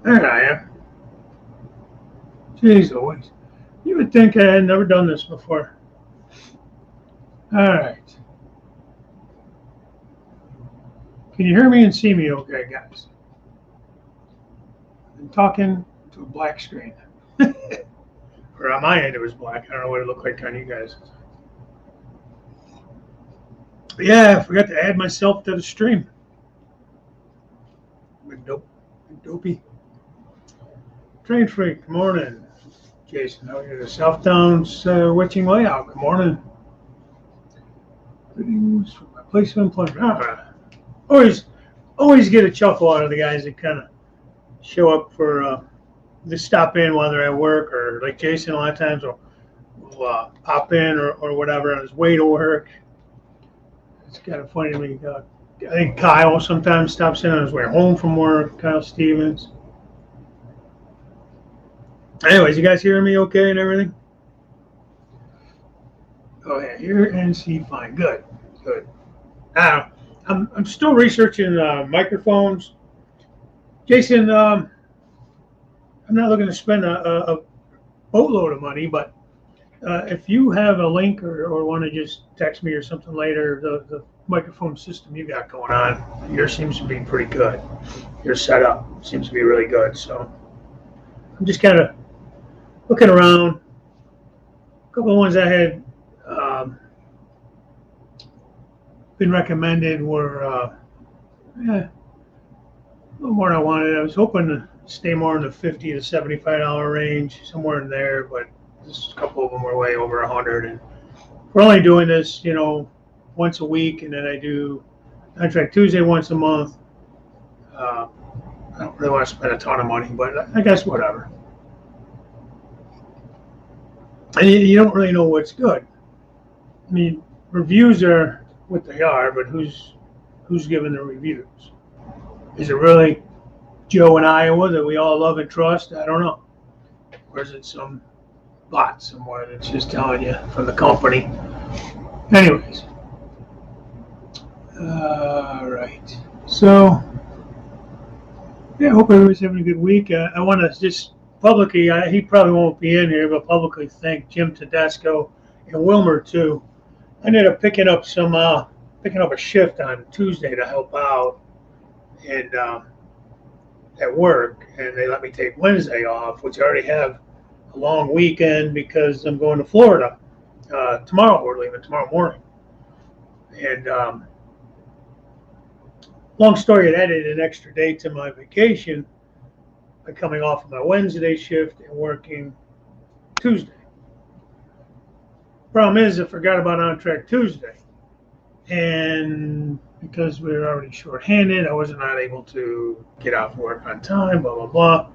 There I am. Jeez Louise. You would think I had never done this before. All right. Can you hear me and see me okay, guys? I'm talking to a black screen. Or on my end, it was black. I don't know what it looked like on you guys. Yeah, I forgot to add myself to the stream. Dopey. Train Freak, good morning. Jason, how are you? The South Downs witching layout, good morning. Videos for my place of employment. Always get a chuckle out of the guys that kind of show up for just stop in while they're at work, or like Jason a lot of times will pop in or whatever on his way to work. It's kind of funny to me. I think Kyle sometimes stops in on his way home from work, Kyle Stevens. Anyways, you guys hearing me okay and everything? Oh yeah, hear and see fine. Good. I'm still researching microphones. Jason, I'm not looking to spend a boatload of money, but if you have a link or want to just text me or something later, the microphone system you got going on, yours seems to be pretty good. Your setup seems to be really good. So I'm just kind of looking around. A couple of ones I had been recommended were a little more than I wanted. I was hoping to stay more in the $50 to $75 range, somewhere in there, but just a couple of them were way over 100. And we're only doing this, once a week, and then I do Contract Tuesday once a month. I don't really want to spend a ton of money, but I guess whatever. And you don't really know what's good. I mean, reviews are what they are, but who's giving the reviews? Is it really Joe in Iowa that we all love and trust? I don't know. Or is it some bot somewhere that's just telling you from the company? Anyways. All right. So, yeah, I hope everybody's having a good week. I want to just publicly, he probably won't be in here, but publicly thank Jim Tedesco and Wilmer, too. I ended up picking up a shift on Tuesday to help out and at work, and they let me take Wednesday off, which I already have a long weekend because I'm going to Florida tomorrow. We're leaving tomorrow morning, and long story, it added an extra day to my vacation by coming off of my Wednesday shift and working Tuesday. Problem is, I forgot about On Track Tuesday, and because we were already shorthanded, I wasn't not able to get off work on time, blah, blah, blah.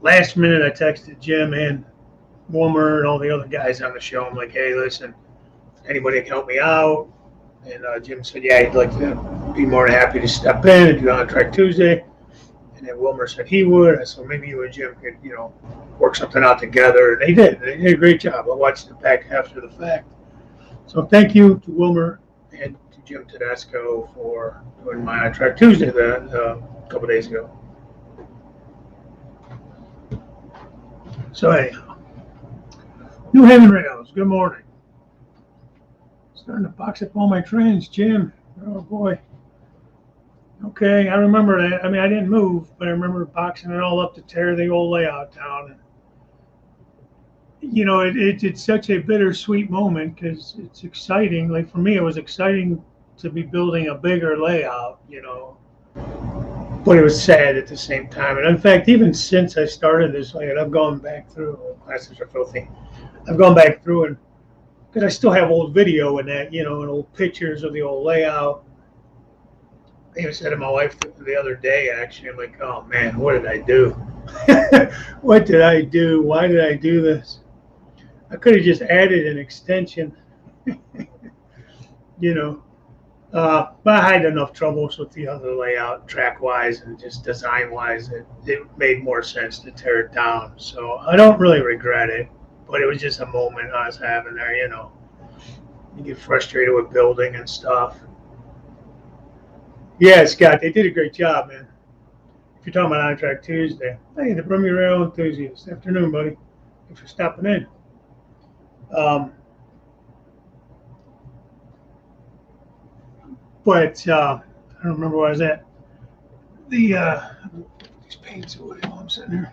Last minute, I texted Jim and Wilmer and all the other guys on the show. I'm like, hey, listen, anybody can help me out? And Jim said, yeah, he'd like to be more than happy to step in and do On Track Tuesday. And then Wilmer said he would. I said, maybe you and Jim could, work something out together. And they did. They did a great job. I watched it back after the fact. So thank you to Wilmer and to Jim Tedesco for doing my On Track Tuesday a couple days ago. So anyhow, New Haven Rails, good morning. Starting to box up all my trains, Jim. Oh boy. Okay, I remember that. I mean, I didn't move, but I remember boxing it all up to tear the old layout down. It's such a bittersweet moment because it's exciting. Like for me, it was exciting to be building a bigger layout, but it was sad at the same time. And in fact, even since I started this layout, I've gone back through. Classes are filthy. I've gone back through and because I still have old video in that, and old pictures of the old layout. I even said to my wife the other day, actually, I'm like, oh man, what did I do? What did I do? Why did I do this? I could have just added an extension, but I had enough troubles with the other layout, track-wise and just design-wise. It made more sense to tear it down. So I don't really regret it, but it was just a moment I was having there, You get frustrated with building and stuff. Yeah, Scott, they did a great job, man. if you're talking about On Track Tuesday, hey, the Brum Your Rail enthusiast. Afternoon, buddy. Thanks for stopping in. But I don't remember where I was at. These paints away while I'm sitting here.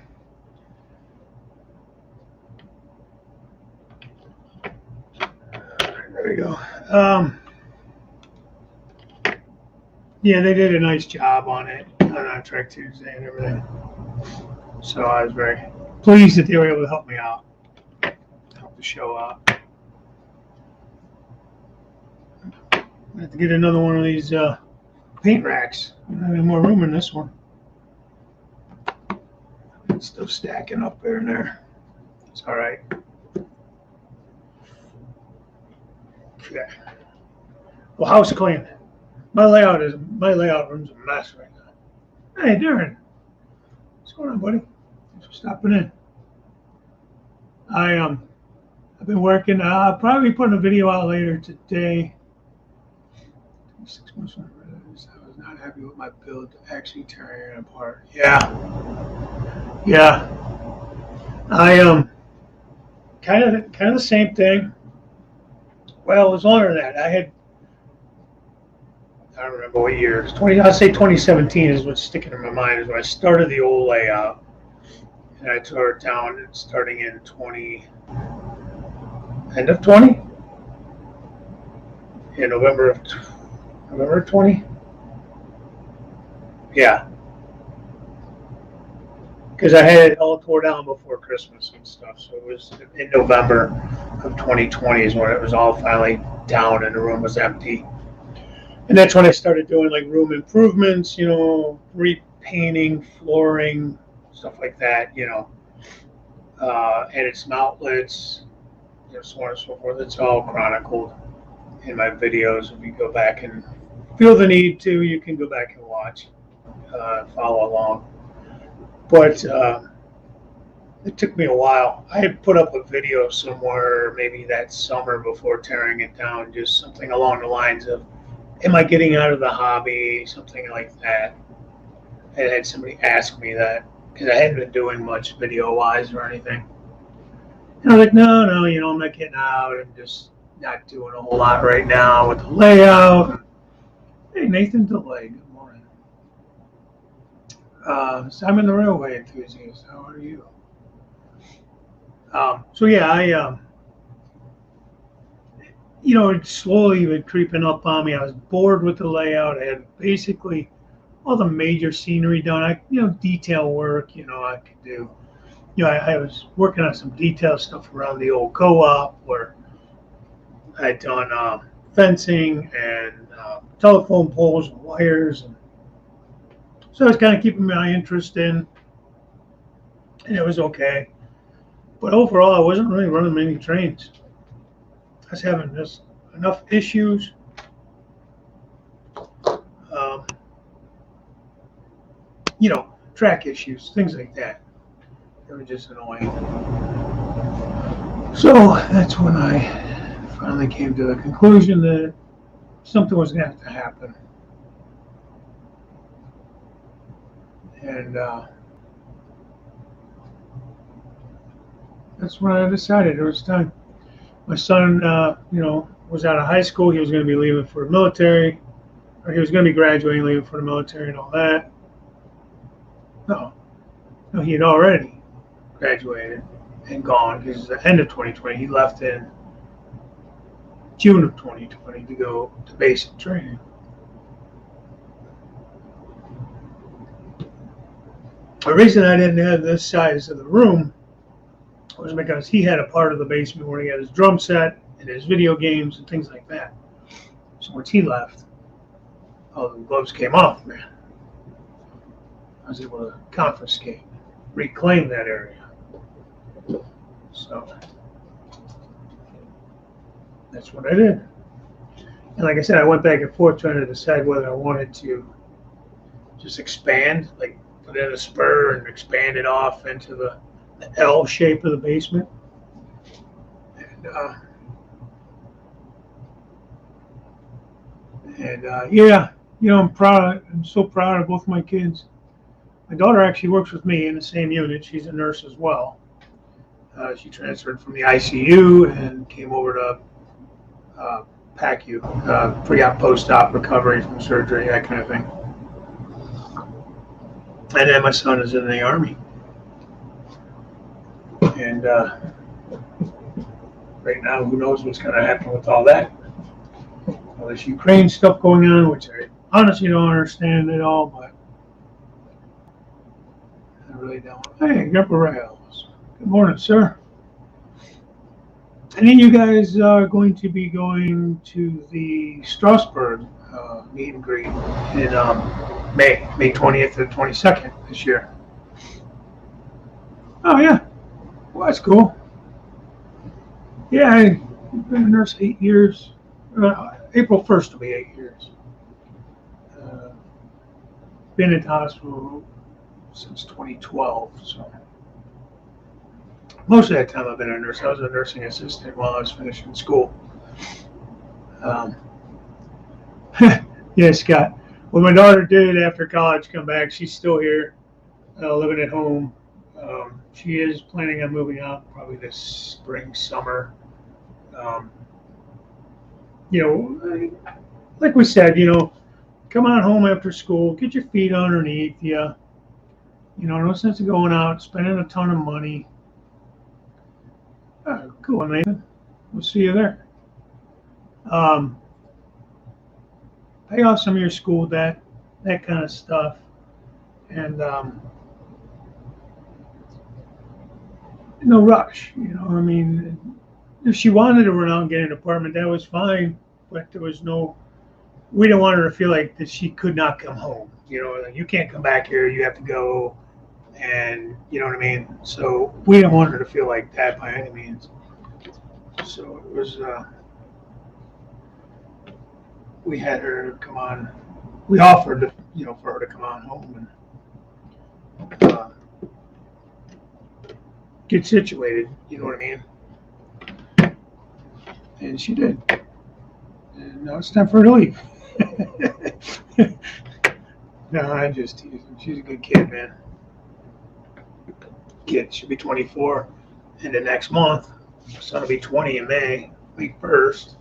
There we go. Yeah, they did a nice job on it on Track Tuesday and everything. So I was very pleased that they were able to help me out, help the show out. I have to get another one of these paint racks. I don't have any more room in this one. Stuff stacking up there and there. It's all right. Okay. Well, house clean. My layout room's a mess right now. Hey, Darren. What's going on, buddy? Thanks for stopping in. I've been working. I'll probably be putting a video out later today. 6 months from I was not happy with my build, actually tearing it apart. Yeah. I kind of the same thing. Well, it was longer than that. I don't remember what year. I'd say 2017 is what's sticking in my mind, is when I started the old layout. And I tore it down starting in end of 20? Yeah, November of 20? Yeah. Because I had it all tore down before Christmas and stuff. So it was in November of 2020 is when it was all finally down and the room was empty. And that's when I started doing like room improvements, repainting, flooring, stuff like that, added some outlets, so on and so forth. It's all chronicled in my videos. If you go back and feel the need to, you can go back and watch, follow along. But it took me a while. I had put up a video somewhere maybe that summer before tearing it down, just something along the lines of, am I getting out of the hobby? Something like that. I had somebody ask me that because I hadn't been doing much video-wise or anything. And I was like, no, I'm not getting out. I'm just not doing a whole lot right now with the layout. Hey, Nathan DeLay, good morning. Simon the Railway Enthusiast, how are you? So yeah, it slowly been creeping up on me. I was bored with the layout. I had basically all the major scenery done. Detail work, I could do. I was working on some detail stuff around the old co-op where I'd done fencing and telephone poles and wires. And so I was kind of keeping my interest in, and it was okay. But overall, I wasn't really running many trains. I was having just enough issues. Track issues, things like that. They were just annoying. So that's when I finally came to the conclusion that something was going to have to happen. And that's when I decided it was time. My son, was out of high school. He was going to be leaving for the military, or he was going to be graduating, leaving for the military and all that. No, he had already graduated and gone because it's the end of 2020. He left in June of 2020 to go to basic training. The reason I didn't have this size of the room was because he had a part of the basement where he had his drum set and his video games and things like that. So once he left, all the gloves came off, man. I was able to confiscate, reclaim that area. So that's what I did. And like I said, I went back and forth trying to decide whether I wanted to just expand, like put in a spur and expand it off into the L shape of the basement. And yeah, I'm proud. I'm so proud of both my kids. My daughter actually works with me in the same unit. She's a nurse as well. She transferred from the ICU and came over to PACU, pre-op, post-op recovery from surgery, that kind of thing. And then my son is in the Army. And right now, who knows what's going to happen with all that. All this Ukraine stuff going on, which I honestly don't understand at all, but I really don't. Hey, Grandpa Rails. Good morning, sir. Any of you guys are going to be going to the Strasbourg meet and greet in May 20th to 22nd this year? Oh, yeah. Well, that's cool. Yeah, I've been a nurse 8 years. April 1st will be 8 years. Been at the hospital since 2012, so most of that time I've been a nurse. I was a nursing assistant while I was finishing school. Yeah, Scott. What my daughter did after college come back, she's still here, living at home. She is planning on moving out probably this spring, summer. Like we said, come on home after school, get your feet underneath you. No sense of going out, spending a ton of money. Cool, Nathan. We'll see you there. Pay off some of your school debt, that kind of stuff. And no rush. If she wanted to run out and get an apartment, that was fine. But there was we didn't want her to feel like that she could not come home. Like, you can't come back here, you have to go. And you know what I mean? So we didn't want her to feel like that by any means. So it was, we had her come on, we offered, for her to come on home and get situated, you know what I mean? And she did. And now it's time for her to leave. No, I'm just teasing. She's a good kid, man. Kid, she'll be 24 in the next month. My son will be 20 in May 1st.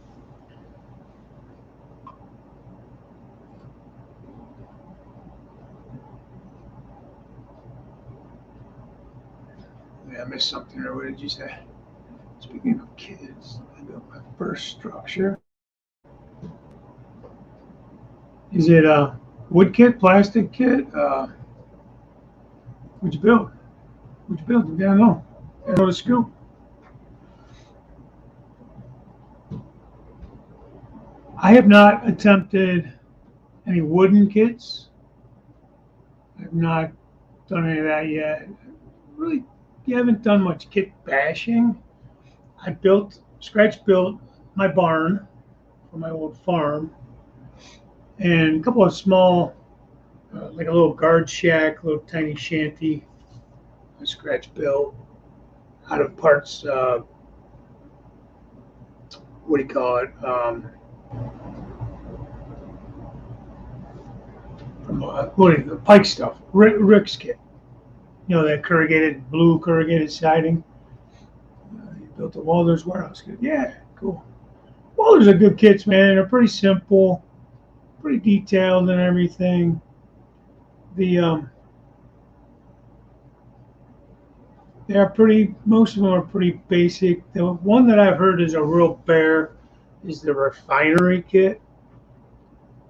Yeah, I missed something there. What did you say? Speaking of kids, I built my first structure. Is it a wood kit, plastic kit? What'd you build? What'd you build? You gotta know. You gotta know the scoop. I have not attempted any wooden kits. I've not done any of that yet. Really, you haven't done much kit bashing. I scratch built my barn for my old farm, and a couple of small, like a little guard shack, little tiny shanty. I scratch built out of parts. What do you call it? From the Pike stuff, Rick's kit. That blue corrugated siding. You built a Walters warehouse kit. Yeah, cool. Walters are good kits, man. They're pretty simple, pretty detailed and everything. Most of them are pretty basic. The one that I've heard is a real bear is the refinery kit.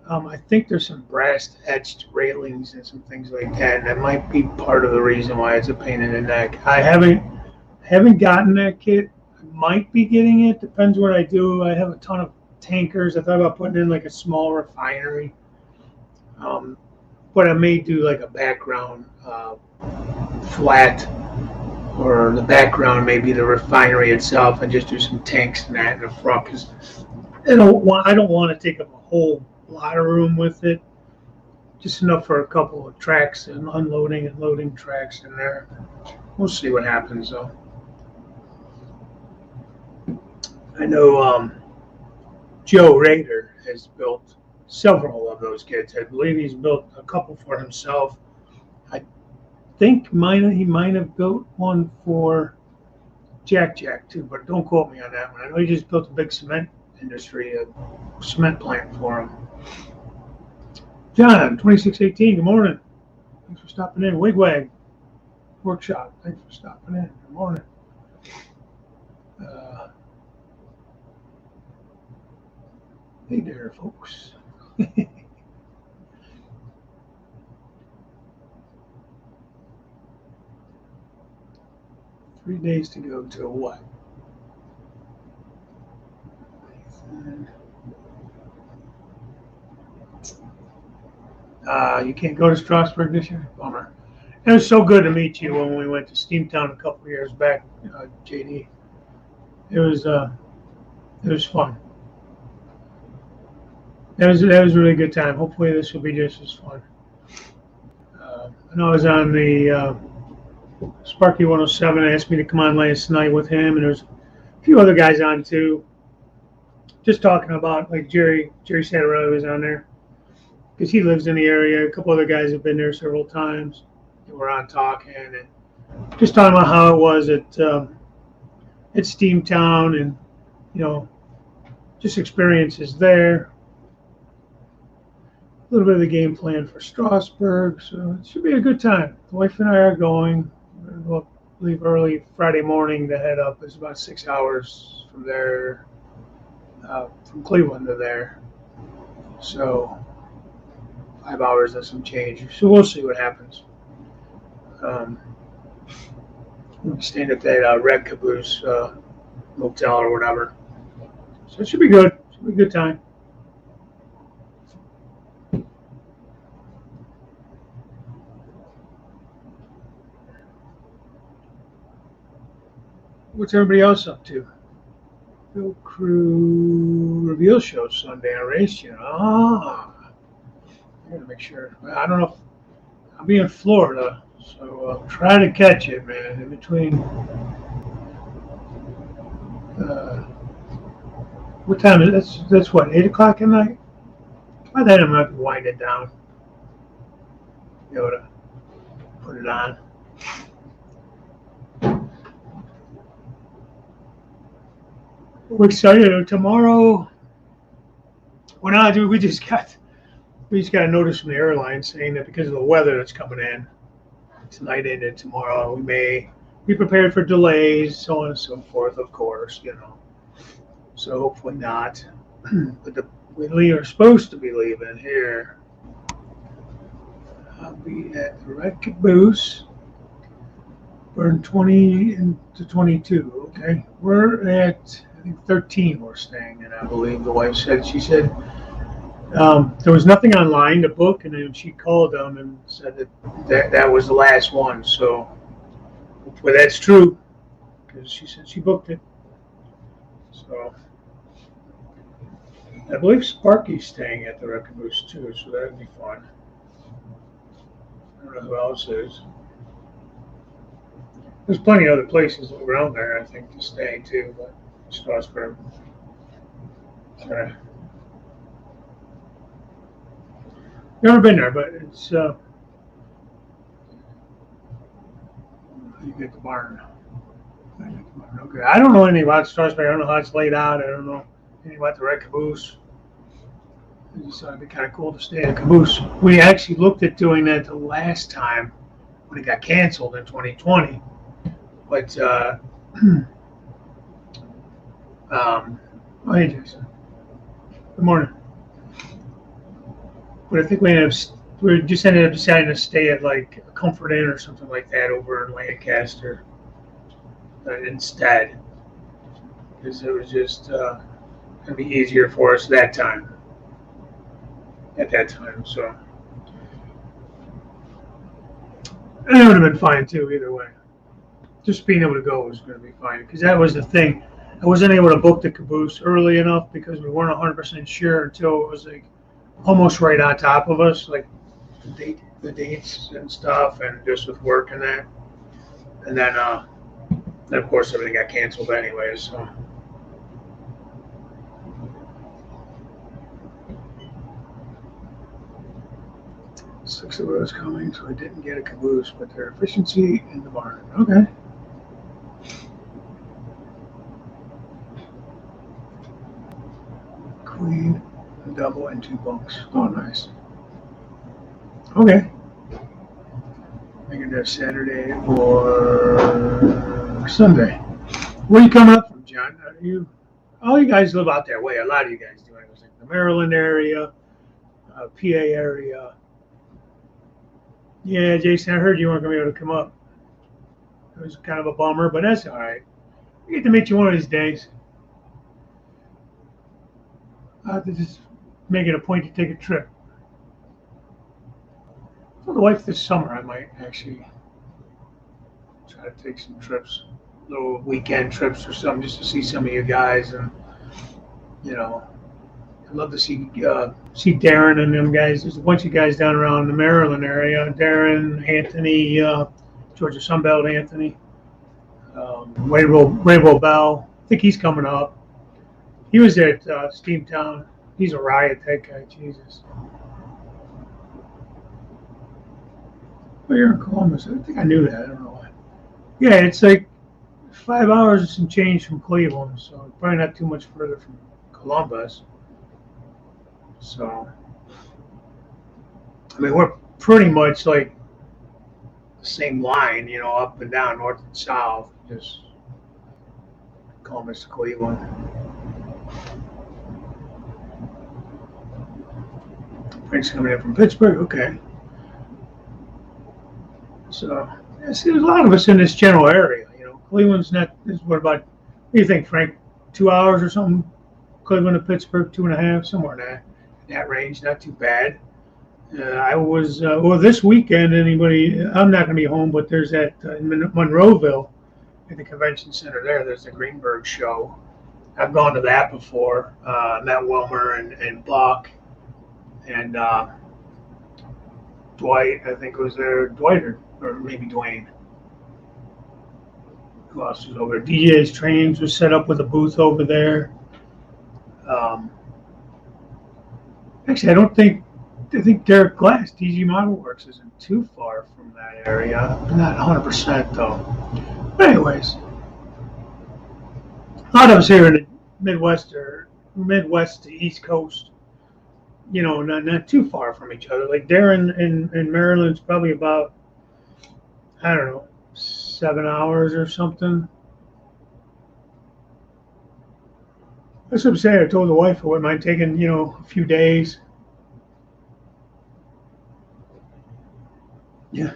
I think there's some brass etched railings and some things like that. And that might be part of the reason why it's a pain in the neck. I haven't gotten that kit. I might be getting it. Depends what I do. I have a ton of tankers. I thought about putting in like a small refinery. But I may do like a background flat, or the background may be the refinery itself, and just do some tanks and that in the front, because I don't want to take up a whole lot of room with it. Just enough for a couple of tracks and unloading and loading tracks in there. We'll see what happens though. I know Joe Rader has built several of those kits. I believe he's built a couple for himself. I think he might have built one for Jack too, but don't quote me on that one. I know he just built a big cement industry, a cement plant for him. John, 2618, good morning. Thanks for stopping in. Wigwag Workshop, thanks for stopping in. Good morning. Hey there, folks. 3 days to go to what? You can't go to Strasbourg this year? Bummer. It was so good to meet you when we went to Steamtown a couple of years back, JD. It was fun. That was a really good time. Hopefully this will be just as fun. I know I was on the Sparky 107 asked me to come on last night with him, and there's a few other guys on too. Just talking about, like Jerry Satterelli was on there because he lives in the area. A couple other guys have been there several times. And we're on talking and just talking about how it was at Steamtown and just experiences there. A little bit of the game plan for Strasbourg, so it should be a good time. The wife and I are going. We'll leave early Friday morning to head up. It's about 6 hours from there, from Cleveland to there. So 5 hours and some change. So we'll see what happens. We'll stand at that Red Caboose motel or whatever. So it should be good. It should be a good time. What's everybody else up to? Bill Crew reveal show Sunday on Race Channel. I gotta make sure. I don't know if I'll be in Florida, so I'll try to catch it, man. In between. What time is it? That's what, 8 o'clock at night? By then I might wind it down. Be able to put it on. We're excited. Tomorrow, we just got a notice from the airline saying that because of the weather that's coming in tonight and tomorrow, we may be prepared for delays, so on and so forth. Of course, So hopefully not. But we are supposed to be leaving here. I'll be at the Red Caboose. Burn 20 into 22. Okay, we're at. I think 13 we're staying in, I believe the wife said. She said there was nothing online to book, and then she called them and said that was the last one. So hopefully that's true, because she said she booked it. So I believe Sparky's staying at the Red Caboose too, so that would be fun. I don't know who else is. There's plenty of other places around there, I think, to stay too, but Strasbourg. Sorry. Never been there, but it's you get the barn. Okay. I don't know anything about Strasbourg. I don't know how it's laid out. I don't know anything about the Red Caboose. I just thought it'd be kind of cool to stay at a caboose. We actually looked at doing that the last time when it got canceled in 2020, but hey, Jason. Good morning. But I think we just ended up deciding to stay at like a Comfort Inn or something like that over in Lancaster instead, because it was just gonna be easier for us at that time. So and it would have been fine too either way. Just being able to go was going to be fine, because that was the thing. I wasn't able to book the caboose early enough because we weren't 100% sure until it was like almost right on top of us, like the dates and stuff, and just with work and that. And then of course everything got canceled anyway. 6 of us coming, so I didn't get a caboose, but their efficiency in the barn. Okay. Queen, a double, and 2 bunks. Oh, nice. Okay. Making that Saturday or Sunday. Where are you coming up from, John? Are you? All you guys live out that way. A lot of you guys do. It was like the Maryland area, PA area. Yeah, Jason, I heard you weren't going to be able to come up. It was kind of a bummer, but that's all right. We get to meet you one of these days. I have to just make it a point to take a trip. For the wife this summer, I might actually try to take some trips, little weekend trips or something, just to see some of you guys. And you know, I'd love to see Darren and them guys. There's a bunch of guys down around the Maryland area. Darren, Anthony, Georgia Sunbelt, Anthony, Rainbow Bell. I think he's coming up. He was at Steamtown. He's a riot, that guy. Jesus. Well, you're in Columbus. I think I knew that. I don't know why. Yeah, it's like 5 hours and some change from Cleveland, so probably not too much further from Columbus. So, I mean, we're pretty much like the same line, you know, up and down, north and south, just Columbus to Cleveland. Frank's coming in from Pittsburgh, okay. So, yeah, see, there's a lot of us in this general area, you know. Cleveland's not, what about, what do you think, Frank? 2 hours or something? Cleveland to Pittsburgh, 2.5, somewhere in that range, not too bad. I was, well, this weekend, I'm not going to be home, but there's that in Monroeville at the convention center there's the Greenberg show. I've gone to that before, met Wilmer and Buck and Dwight, I think was there, Dwight or maybe Dwayne. Who else was over there? DJ's Trains was set up with a booth over there. Actually, I think Derek Glass, DG Model Works, isn't too far from that area. I'm not 100% though. But anyways, a lot of us here in the Midwest to East Coast, you know, not too far from each other. Like Darren in Maryland's probably about, I don't know, 7 hours or something. That's what I'm saying. I told the wife I wouldn't mind taking, you know, a few days. Yeah.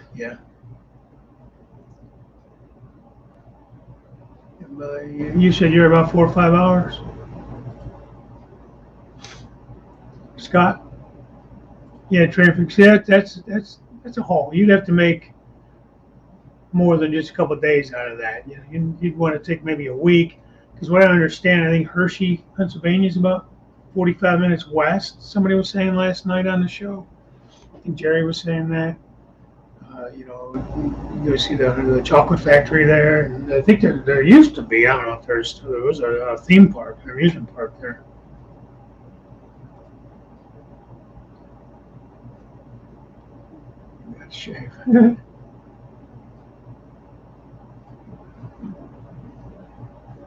You said you're about 4 or 5 hours, Scott. Yeah, traffic. See, that's a haul. You'd have to make more than just a couple of days out of that. You know, you'd want to take maybe a week, because what I understand, I think Hershey, Pennsylvania, is about 45 minutes west. Somebody was saying last night on the show. I think Jerry was saying that. You know, you go see the chocolate factory there, and I think there used to be. I don't know if there was a theme park, an amusement park there. Got to shave.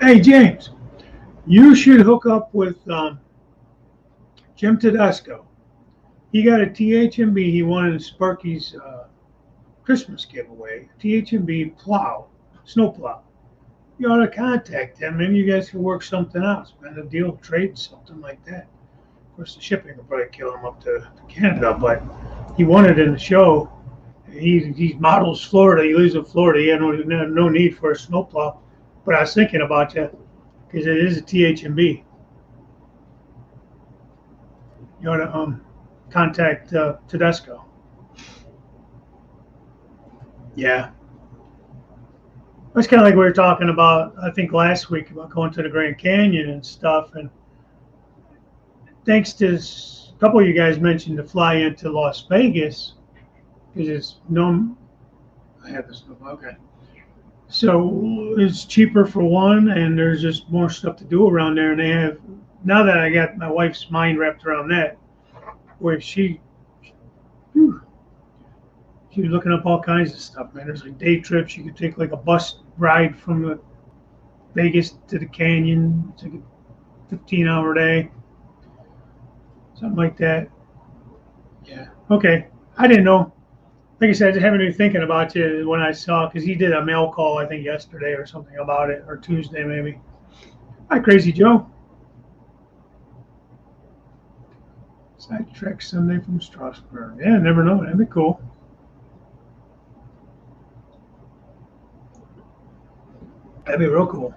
Hey James, you should hook up with Jim Tedesco. He got a THMB. He won in Sparky's Christmas giveaway. THMB plow, snow plow. You ought to contact him. Maybe you guys can work something out. Spend a deal, trade something like that. Of course, the shipping will probably kill him up to Canada, but he won it in the show. He models Florida. He lives in Florida. He had no need for a snow plow. But I was thinking about you because it is a THMB. You ought to contact Tedesco. Yeah. It's kind of like we were talking about, I think, last week about going to the Grand Canyon and stuff. And thanks to a couple of you guys mentioned to fly into Las Vegas because it's I have this. Okay. So it's cheaper for one, and there's just more stuff to do around there. And they have, now that I got my wife's mind wrapped around that, where she She was looking up all kinds of stuff, man. There's like day trips. You could take like a bus ride from the Vegas to the canyon. It's like a 15-hour day, something like that. Yeah. Okay. I didn't know. Like I said, I just haven't been thinking about you when I saw, because he did a mail call, I think, yesterday or something about it, or Tuesday maybe. Hi, Crazy Joe. Side trek Sunday from Strasbourg. Yeah, never know. That'd be cool. That'd be real cool.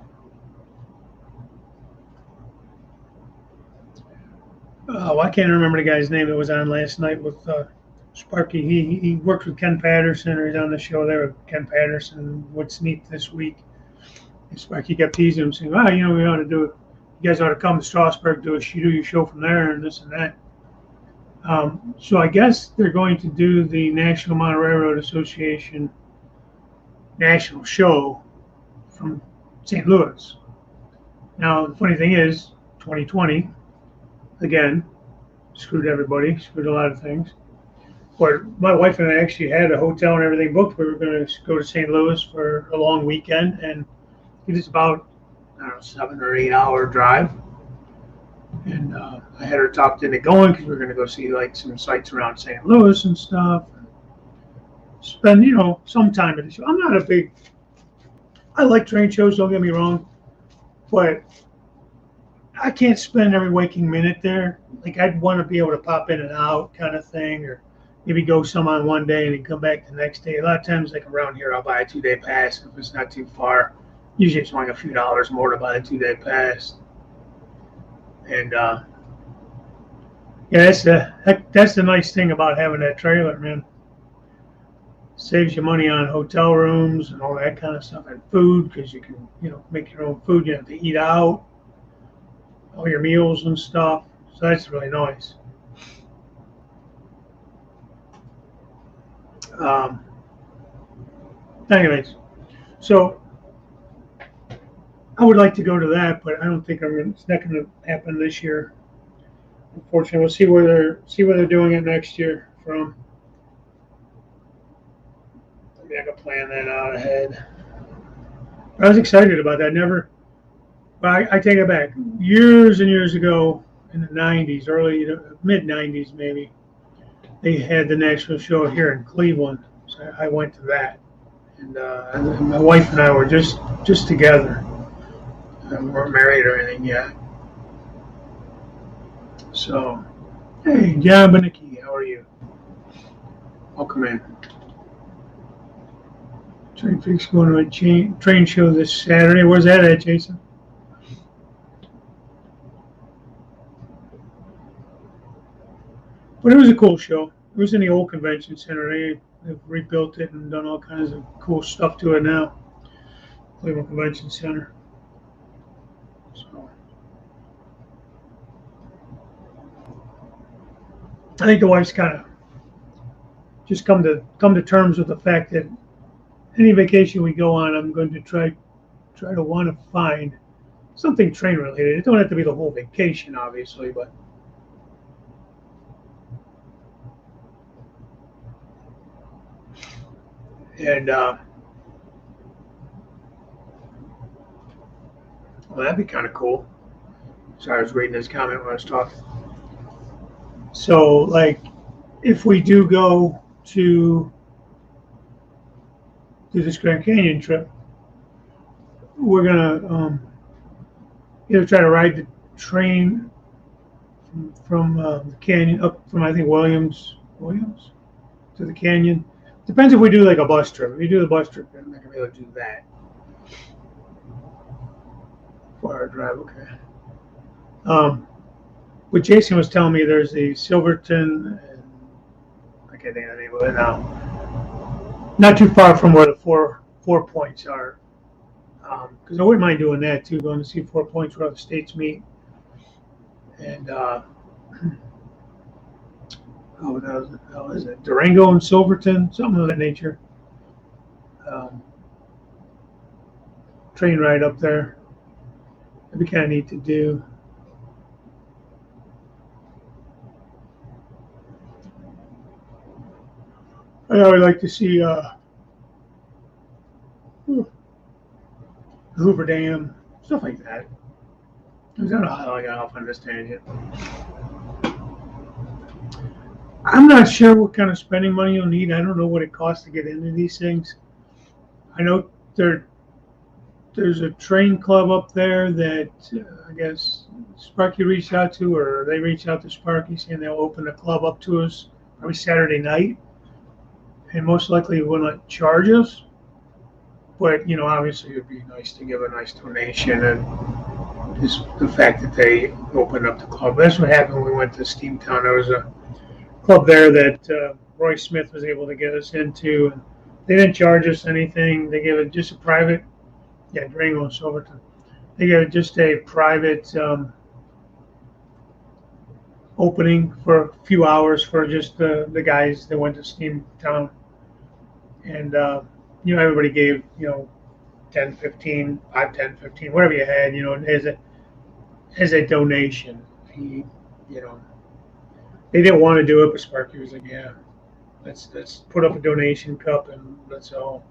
I can't remember the guy's name that was on last night with Sparky. He worked with Ken Patterson, or he's on the show there with Ken Patterson. What's neat this week? And Sparky kept teasing him, saying, "Well, we ought to do it. You guys ought to come to Strasbourg, do your show from there, and this and that." So I guess they're going to do the National Motor Railroad Association national show from St. Louis. Now, the funny thing is, 2020, again, screwed everybody, screwed a lot of things. But my wife and I actually had a hotel and everything booked. We were going to go to St. Louis for a long weekend, and it was about, I don't know, 7 or 8 hour drive. And I had her talked into going because we were going to go see like some sites around St. Louis and stuff. And spend, some time at the show. I'm not a big, I like train shows, don't get me wrong, but I can't spend every waking minute there. Like, I'd want to be able to pop in and out kind of thing, or maybe go some on one day and then come back the next day. A lot of times, like around here, I'll buy a 2-day pass if it's not too far. Usually it's only a few dollars more to buy a 2-day pass. And yeah, that's the nice thing about having that trailer, man. Saves you money on hotel rooms and all that kind of stuff, and food, because you can, make your own food. You have to eat out, all your meals and stuff. So that's really nice. Um, anyways, so I would like to go to that, but I don't think it's not going to happen this year. Unfortunately, we'll see where they're doing it next year from. Maybe I can plan that out ahead. I was excited about that. Never, but I take it back. Years and years ago, in the '90s, early mid '90s maybe, they had the national show here in Cleveland. So I went to that, and my wife and I were just together. We weren't married or anything yet. So, hey, John Benicki, how are you? Welcome in. Train Fix going to a train show this Saturday. Where's that at, Jason? But it was a cool show. It was in the old convention center. They've rebuilt it and done all kinds of cool stuff to it now. Cleveland Convention Center. So I think the wife's kind of just come to terms with the fact that any vacation we go on, I'm going to try to want to find something train related. It don't have to be the whole vacation, obviously, but and well, that'd be kind of cool. Sorry, I was reading this comment when I was talking. So, like, if we do go to do this Grand Canyon trip, we're gonna either try to ride the train from the canyon up from, I think, Williams to the canyon. Depends if we do like a bus trip. If we do the bus trip, I'm not gonna be able to do that. 4-hour drive, okay. What Jason was telling me, there's the Silverton, and I can't think of the name of it now. Not too far from where the four points are, because I wouldn't mind doing that too, going to see 4 points where the states meet. And what is it? Durango and Silverton, something of that nature. Train ride up there. That'd be kind of neat to do. I always like to see Hoover Dam, stuff like that. I don't know how I got off on this tangent. I'm not sure what kind of spending money you'll need. I don't know what it costs to get into these things. I know there's a train club up there that I guess Sparky reached out to, or they reached out to Sparky saying they'll open the club up to us probably Saturday night, and most likely will not charge us. But obviously, it'd be nice to give a nice donation, and just the fact that they opened up the club. That's what happened when we went to Steamtown. There was a club there that Roy Smith was able to get us into, and they didn't charge us anything. They gave it just a private. Yeah, Durango and Silverton. They gave it just a private opening for a few hours for just the guys that went to Steamtown. And, everybody gave, 10, 15, 5, 10, 15, whatever you had, as a donation. They didn't want to do it, but Sparky was like, yeah, let's put up a donation cup and let's all,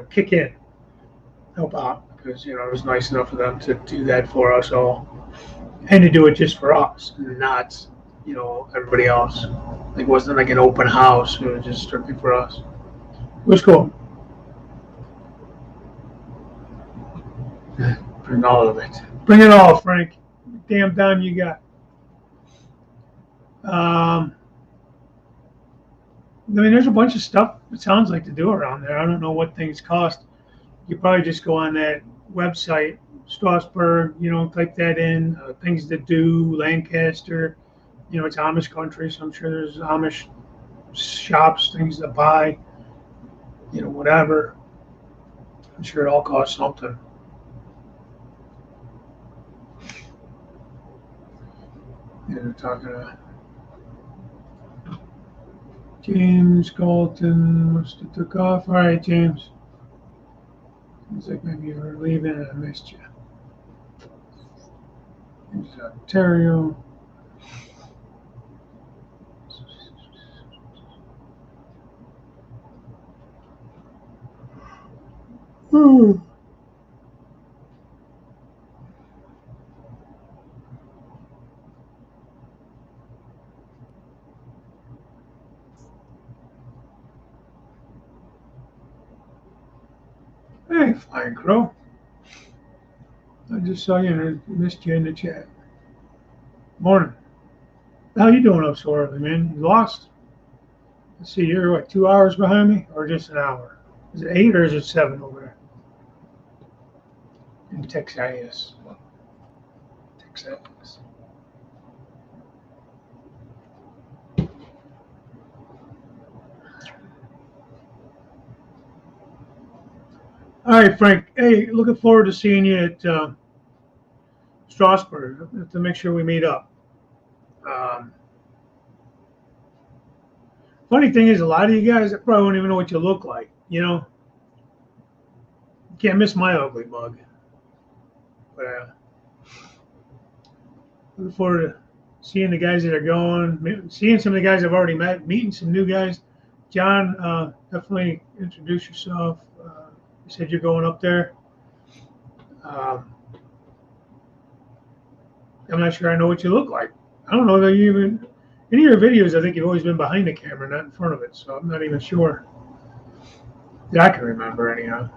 kick in. Help out, because it was nice enough for them to do that for us all, and to do it just for us, not everybody else. It wasn't like an open house; it was just strictly for us. It was cool. Bring all of it. Bring it all, Frank. Damn dime you got. There's a bunch of stuff. It sounds like to do around there. I don't know what things cost. You probably just go on that website, Strasburg, type that in, things to do, Lancaster, it's Amish country, so I'm sure there's Amish shops, things to buy, whatever. I'm sure it all costs something. They're talking to James Galton, must have took off. All right, James. Seems like maybe you were leaving and I missed you. Here's Ontario. Ooh. Hey, Flying Crow. I just saw you and I missed you in the chat. Morning. How you doing up so early, man? You lost? Let's see, you're what, 2 hours behind me? Or just an hour? Is it 8 or is it 7 over there? In Texas. Texas. All right, Frank. Hey, looking forward to seeing you at Strasburg to make sure we meet up. Funny thing is, a lot of you guys probably won't even know what you look like. You can't miss my ugly mug. But looking forward to seeing the guys that are going, seeing some of the guys I've already met, meeting some new guys. John, definitely introduce yourself. You said you're going up there. I'm not sure I know what you look like. I don't know that you even, any of your videos, I think you've always been behind the camera, not in front of it. So I'm not even sure that I can remember anyhow.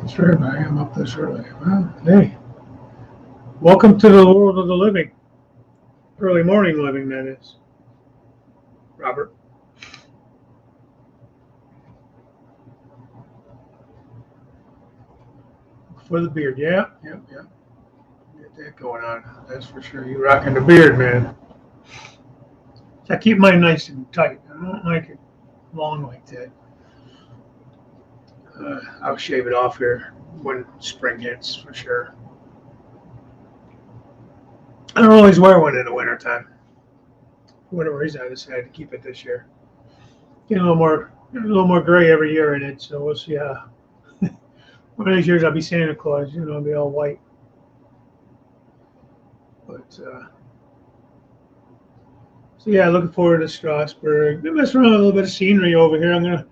That's right, I am up this early. Well, hey, welcome to the world of the living. Early morning living, that is. Robert. For the beard, yeah. Get that going on, that's for sure. You rocking the beard, man. I keep mine nice and tight. I don't like it long like that. I'll shave it off here when spring hits, for sure. I don't always wear one in the wintertime. For whatever reason, I decided to keep it this year. Getting a little more gray every year in it, so we'll see how. One of these years I'll be Santa Claus, I'll be all white. But So yeah, looking forward to Strasbourg. Been messing around with a little bit of scenery over here. I'm gonna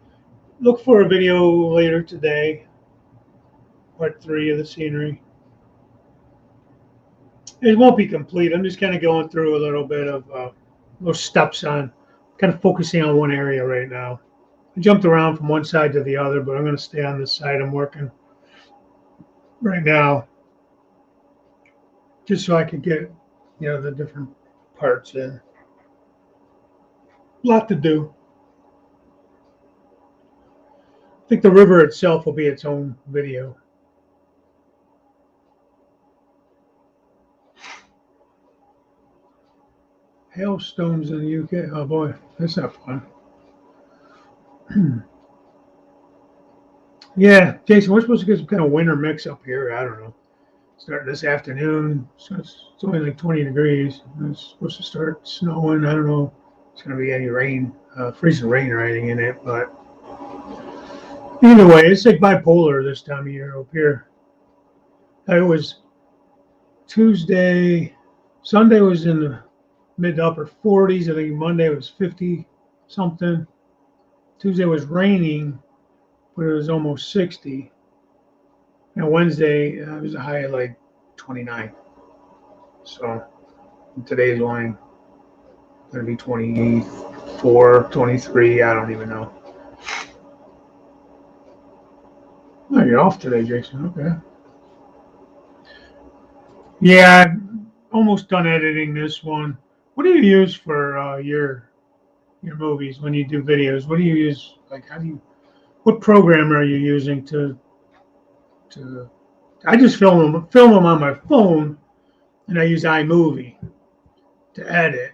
look for a video later today, part 3 of the scenery. It won't be complete. I'm just kind of going through a little bit of little steps on, kind of focusing on one area right now. I jumped around from one side to the other, but I'm going to stay on this side I'm working right now, just so I could get, the different parts in. A lot to do. I think the river itself will be its own video. Hailstones in the UK. Oh boy, that's not fun. Yeah, Jason, we're supposed to get some kind of winter mix up here. I don't know. Starting this afternoon, so it's only like 20 degrees. It's supposed to start snowing. I don't know if it's going to be any rain, freezing rain or anything in it, but either way, it's like bipolar this time of year up here. It was Tuesday, Sunday was in the mid to upper 40s. I think Monday was 50 something. Tuesday was raining, but it was almost 60. And Wednesday, it was a high of like 29. So today's only going to be 24, 23. I don't even know. Oh, you're off today, Jason. Okay. Yeah, I'm almost done editing this one. What do you use for your movies when you do videos? What do you use? Like, what program are you using to? I just film them on my phone, and I use iMovie to edit.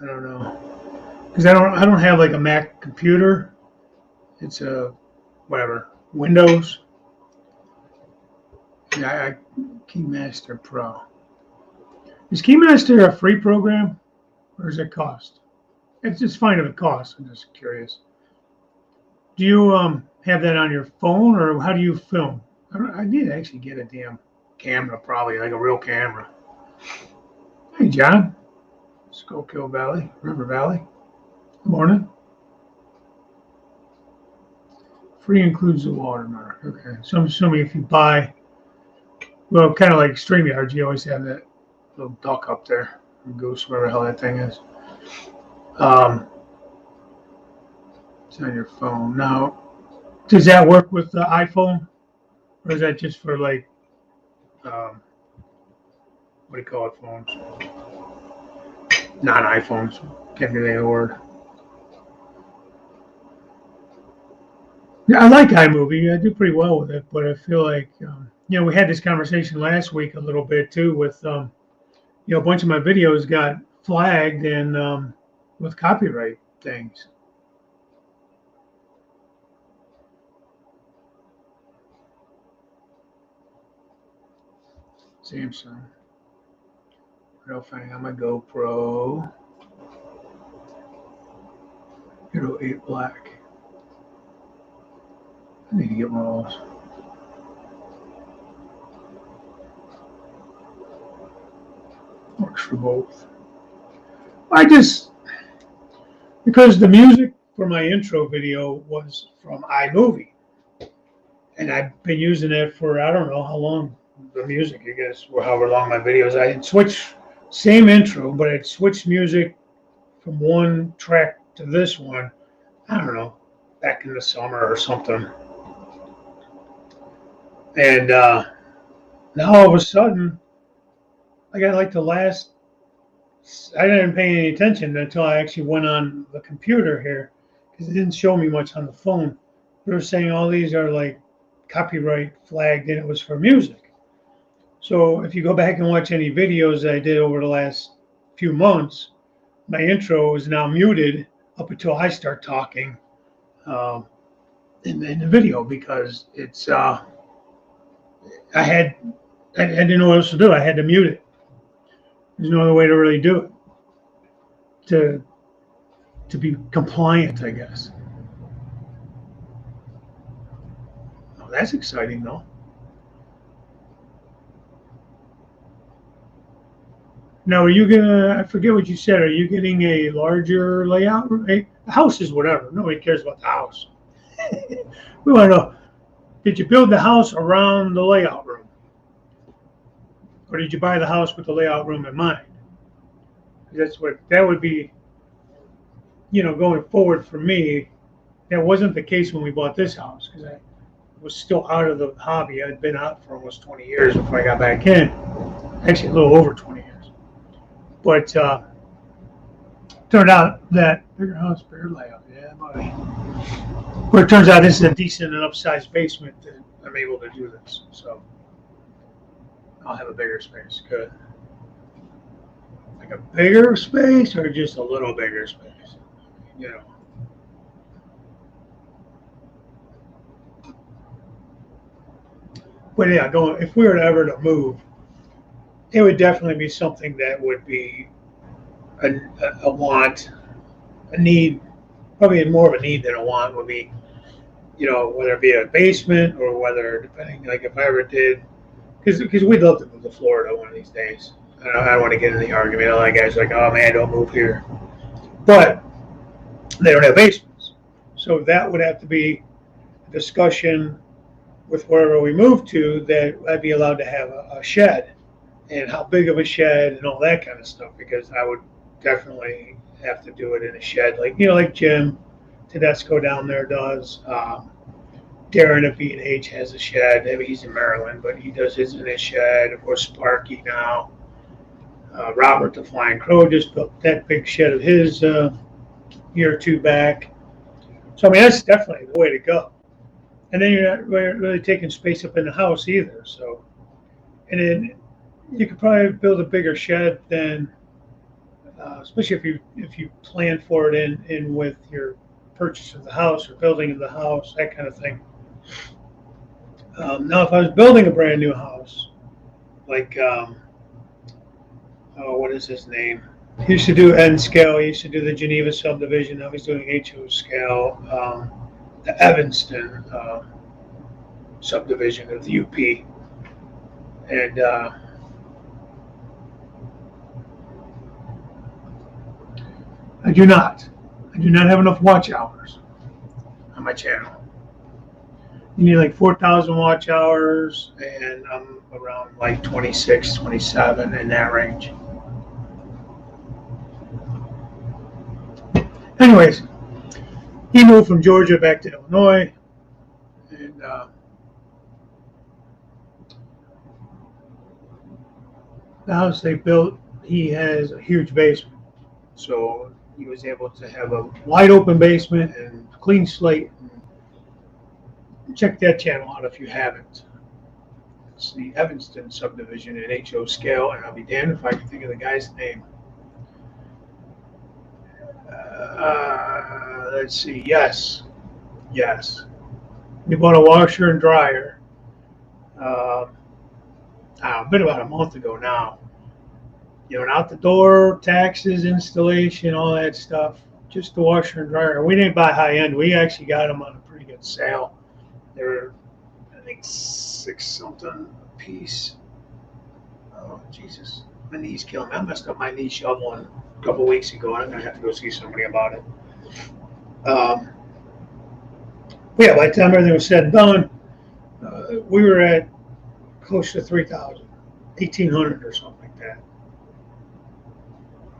I don't know, because I don't have like a Mac computer. It's a whatever Windows. Yeah, KeyMaster Pro. Is KeyMaster a free program, or does it cost? It's just fine if it costs. I'm just curious. Do you have that on your phone, or how do you film? I need to actually get a damn camera, probably like a real camera. Hey, John. Schuylkill Valley, River Valley. Good morning. Free includes the watermark. Okay, so I'm assuming if you buy, well, kind of like StreamYard, you always have that little duck up there, or goose, whatever the hell that thing is. It's on your phone. Now, does that work with the iPhone, or is that just for like, what do you call it, phones? Not iPhones. Can't think of the word. Yeah, I like iMovie. I do pretty well with it, but I feel like, we had this conversation last week a little bit too with, a bunch of my videos got flagged and with copyright things. Samsung. I'll find on my GoPro. Hero 8 Black. I need to get one of those. Works for both. Because the music for my intro video was from iMovie. And I've been using it for, I don't know how long, the music, I guess, or however long my videos. I had switched, same intro, but I'd switched music from one track to this one, I don't know, back in the summer or something. And now all of a sudden, I got like I didn't pay any attention until I actually went on the computer here, because it didn't show me much on the phone. They were saying all these are like copyright flagged, and it was for music. So if you go back and watch any videos that I did over the last few months, my intro is now muted up until I start talking in the video, because it's I didn't know what else to do. I had to mute it. There's no other way to really do it to be compliant, I guess. Oh, that's exciting, though. Now, are you gonna? I forget what you said. Are you getting a larger layout? A house is whatever. Nobody cares about the house. We want to know: did you build the house around the layout room, or did you buy the house with the layout room in mind? That's what that would be. Going forward for me, that wasn't the case when we bought this house because I was still out of the hobby. I'd been out for almost 20 years before I got back in. Actually, a little over 20 years. But turned out that bigger house, bigger layout. Yeah, buddy. But it turns out this is a decent enough sized basement that I'm able to do this. So I'll have a bigger space. Good. Like a bigger space or just a little bigger space? You know. But yeah, if we were ever to move, it would definitely be something that would be a want, a need, probably more of a need than a want would be, whether it be a basement or whether, depending, like if I ever did, because we'd love to move to Florida one of these days. I don't want to get in the argument. All that guys are like, oh man, don't move here. But they don't have basements. So that would have to be a discussion with wherever we move to that I'd be allowed to have a shed and how big of a shed and all that kind of stuff, because I would definitely have to do it in a shed, like Jim Tedesco down there does. Darren at B&H has a shed. Maybe he's in Maryland, but he does his in his shed. Of course, Sparky now. Robert the Flying Crow just built that big shed of his year or two back. So, I mean, that's definitely the way to go. And then you're not really taking space up in the house either. So, and then you could probably build a bigger shed than, especially if you plan for it in with your purchase of the house or building of the house, that kind of thing. Now, if I was building a brand new house, like, what is his name? He used to do N scale. He used to do the Geneva subdivision. Now he's doing HO scale. The Evanston subdivision of the UP. And I do not have enough watch hours on my channel. You need like 4,000 watch hours, and I'm around like 26, 27 in that range. Anyways, he moved from Georgia back to Illinois, and the house they built, he has a huge basement. So he was able to have a wide open basement and clean slate. Check that channel out if you haven't. It's the Evanston subdivision in HO scale, and I'll be damned if I can think of the guy's name. Let's see. Yes. We bought a washer and dryer. Been about a month ago now. And out the door, taxes, installation, all that stuff. Just the washer and dryer. We didn't buy high end. We actually got them on a pretty good sale. They were, I think, $6 something a piece. Oh, Jesus. My knees killing me. I messed up my knee shoveling a couple weeks ago, and I'm going to have to go see somebody about it. But yeah, by the time everything was said and done, we were at close to 3,000, 1,800 or something like that.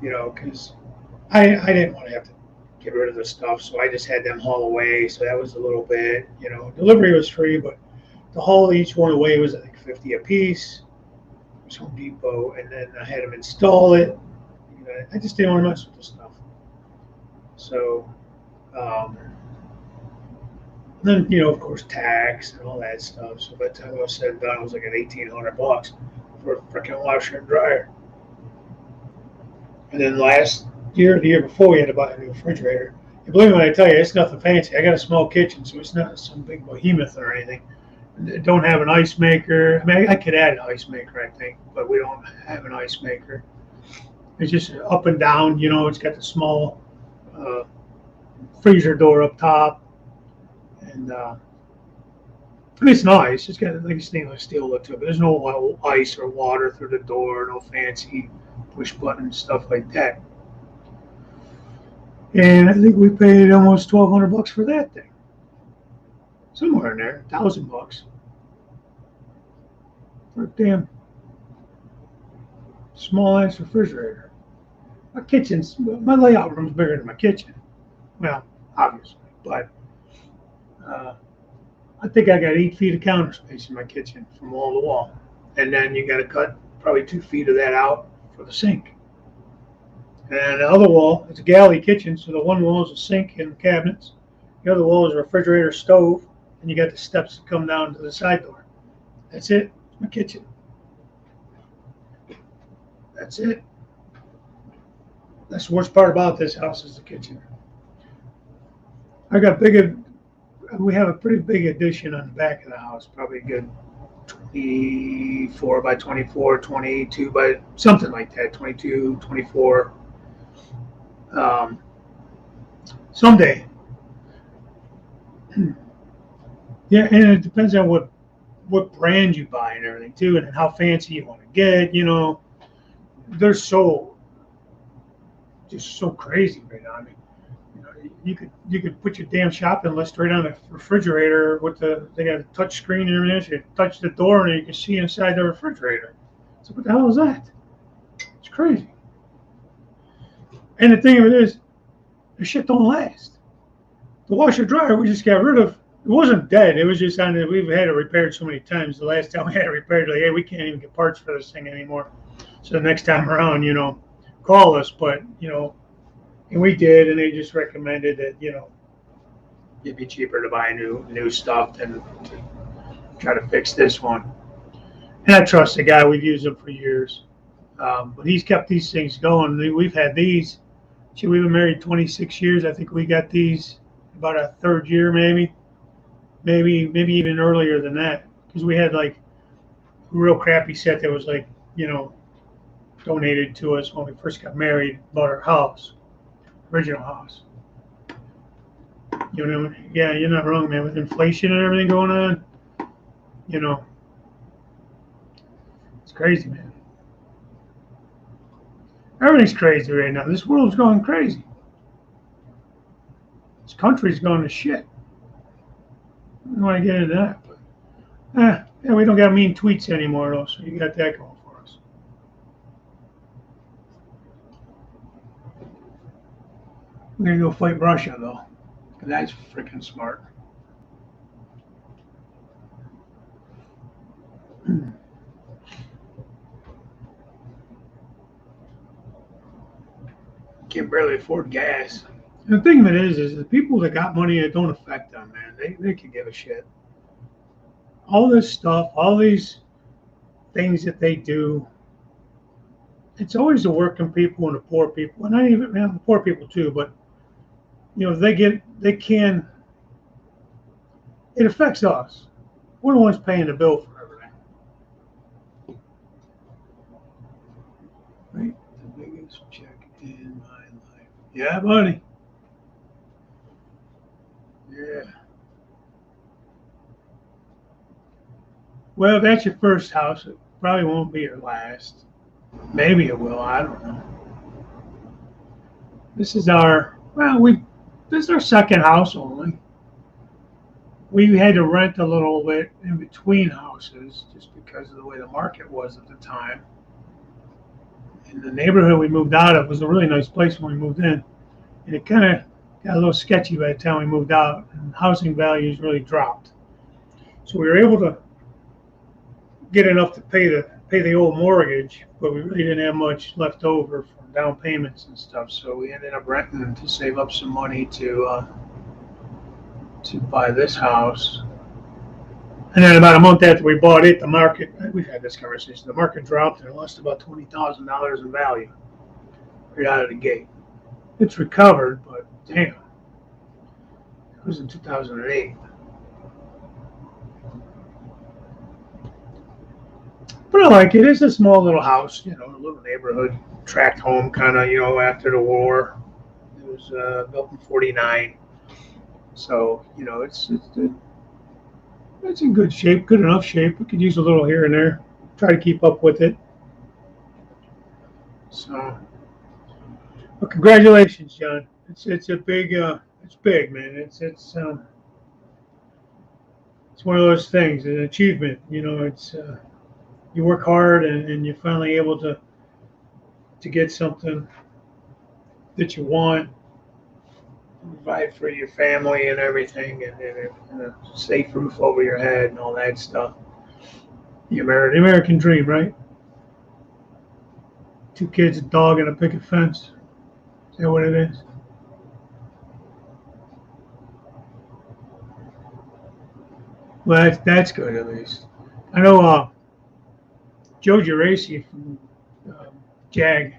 Because I didn't want to have to get rid of the stuff, so I just had them haul away. So that was a little bit, delivery was free, but to haul each one away was, I think, 50 a piece. It was Home Depot, and then I had them install it. I just didn't want to mess with the stuff. So, then, of course, tax and all that stuff. So by the time I was said and done, it was like at $1,800 for a freaking washer and dryer. And then last year, the year before, we had to buy a new refrigerator. And believe me when I tell you, it's nothing fancy. I got a small kitchen, so it's not some big behemoth or anything. Don't have an ice maker. I mean, I could add an ice maker, I think, but we don't have an ice maker. It's just up and down, it's got the small freezer door up top. And it's nice. It's got like a stainless steel look to it, but there's no ice or water through the door, no fancy push button stuff like that. And I think we paid almost $1,200 for that thing, somewhere in there, $1,000 for a damn small ass refrigerator. My layout room's bigger than my kitchen. Well, obviously, but I think I got 8 feet of counter space in my kitchen from wall to wall. And then you got to cut probably 2 feet of that out for the sink. And the other wall, it's a galley kitchen, so the one wall is a sink and cabinets. The other wall is a refrigerator, stove, and you got the steps that come down to the side door. That's it. My kitchen. That's it. That's the worst part about this house is the kitchen. We have a pretty big addition on the back of the house, probably a good 24 by 24, 22 by something like that, 22, 24. Someday. Yeah, and it depends on what brand you buy and everything too, and how fancy you want to get. They're just so crazy right now. I mean, you could put your damn shopping list right on the refrigerator they got a touch screen and everything. You touch the door and you can see inside the refrigerator. So what the hell is that? It's crazy. And the thing of it is, the shit don't last. The washer dryer we just got rid of. It wasn't dead. It was just we've had it repaired so many times. The last time we had it repaired, like, hey, we can't even get parts for this thing anymore. So the next time around, call us. But and we did, and they just recommended that it'd be cheaper to buy new stuff than to try to fix this one. And I trust the guy. We've used him for years, but he's kept these things going. We've had these. We've been married 26 years. I think we got these about our third year, maybe even earlier than that, because we had like a real crappy set that was like donated to us when we first got married, bought our house, original house. Yeah, you're not wrong, man. With inflation and everything going on, it's crazy, man. Everything's crazy right now. This world's going crazy. This country's going to shit. I don't want to get into that, but yeah, we don't got mean tweets anymore, though, so you got that going for us. We're gonna go fight Russia, though. That's freaking smart. Can barely afford gas. And the thing of it is the people that got money, it don't affect them, man. They can give a shit. All this stuff, all these things that they do, it's always the working people and the poor people, and not even the poor people too, but it affects us. We're the ones paying the bill for everything. Right? The biggest check in my life. Yeah, buddy. Yeah. Well, if that's your first house, it probably won't be your last. Maybe it will. I don't know. This is our second house only. We had to rent a little bit in between houses just because of the way the market was at the time. And the neighborhood we moved out of was a really nice place when we moved in. And it kind of got a little sketchy by the time we moved out, and housing values really dropped. So we were able to get enough to pay the old mortgage, but we really didn't have much left over for down payments and stuff. So we ended up renting to save up some money to buy this house. And then about a month after we bought it, we've had this conversation, the market dropped and it lost about $20,000 in value right out of the gate. It's recovered, but damn, it was in 2008. But I like it. It's a small little house, a little neighborhood, tract home kind of, after the war. It was built in 49. So, it's in good shape, good enough shape. We could use a little here and there, try to keep up with it. So, well, congratulations, John. It's a big it's big, man. It's one of those things, an achievement. You know, it's you work hard and you're finally able to get something that you want, provide for your family and everything, and a safe roof over your head and all that stuff. The American dream, right? 2 kids, a dog, and a picket fence. Is that what it is? Well, that's good at least. I know Joe Geraci from JAG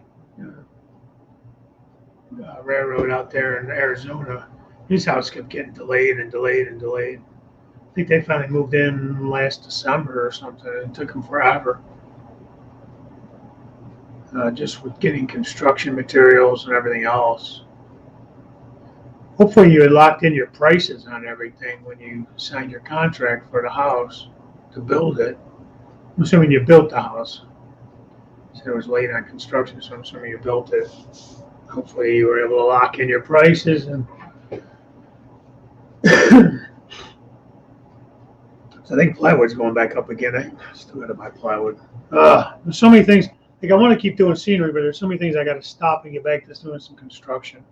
Railroad out there in Arizona. His house kept getting delayed and delayed and delayed. I think they finally moved in last December or something. It took them forever, just with getting construction materials and everything else. Hopefully, you had locked in your prices on everything when you signed your contract for the house to build it. I'm assuming you built the house. So it was late on construction, so I'm assuming you built it. Hopefully, you were able to lock in your prices and. So I think plywood's going back up again. I still got to buy plywood. There's so many things. Like I want to keep doing scenery, but there's so many things I got to stop and get back to doing some construction.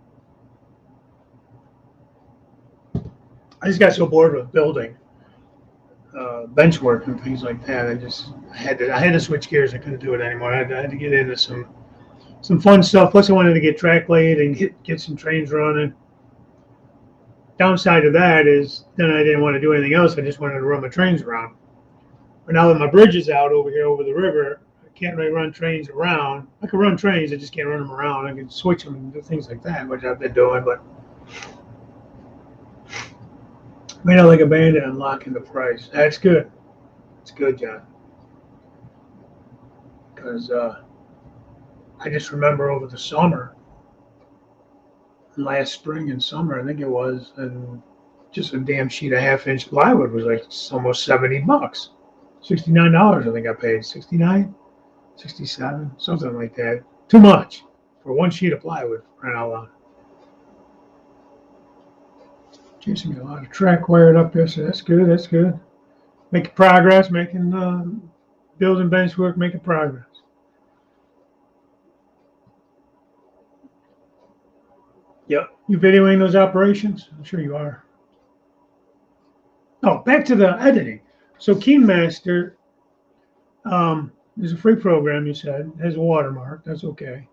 I just got so bored with building, bench work and things like that. I had to switch gears. I couldn't do it anymore. I had to get into some fun stuff. Plus, I wanted to get track laid and get some trains running. Downside of that is then I didn't want to do anything else. I just wanted to run my trains around. But now that my bridge is out over here over the river, I can't really run trains around. I can run trains, I just can't run them around. I can switch them and do things like that, which I've been doing. But made out like a bandit and locking the price. That's good. It's good, John. Because I just remember over the summer, last spring and summer, I think it was, and just a damn sheet of half-inch plywood was like almost $70. $69, I think I paid. 69, 67, something like that. Too much for one sheet of plywood, right out loud. Jason got a lot of track wired up there, so that's good. That's good. Making progress, making building bench work, making progress. Yep. You videoing those operations? I'm sure you are. Oh, back to the editing. So KeyMaster is a free program, you said. It has a watermark. That's okay.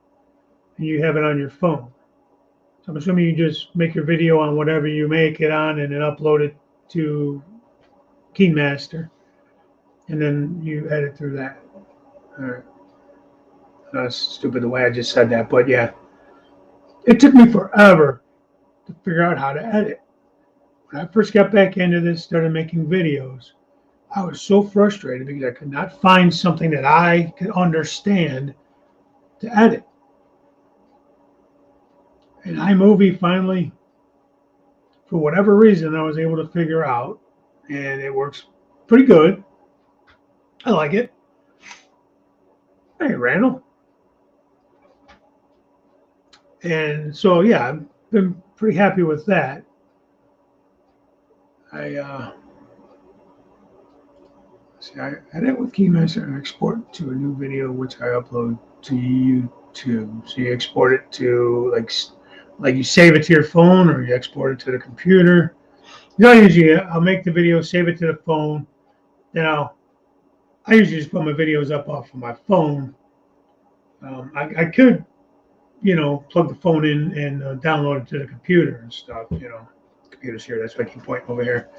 And you have it on your phone. So I'm assuming you just make your video on whatever you make it on and then upload it to KeyMaster. And then you edit through that. All right. That's stupid the way I just said that, but yeah. It took me forever to figure out how to edit. When I first got back into this, started making videos, I was so frustrated because I could not find something that I could understand to edit. And iMovie finally, for whatever reason, I was able to figure out, and it works pretty good. I like it. Hey, Randall. And so, yeah, I've been pretty happy with that. I edit with KeyMaster and export to a new video, which I upload to YouTube. So you export it to like you save it to your phone or you export it to the computer. I'll make the video, save it to the phone, then I usually just put my videos up off of my phone. I could, plug the phone in and download it to the computer and stuff. Computer's here. That's why I keep pointing over here.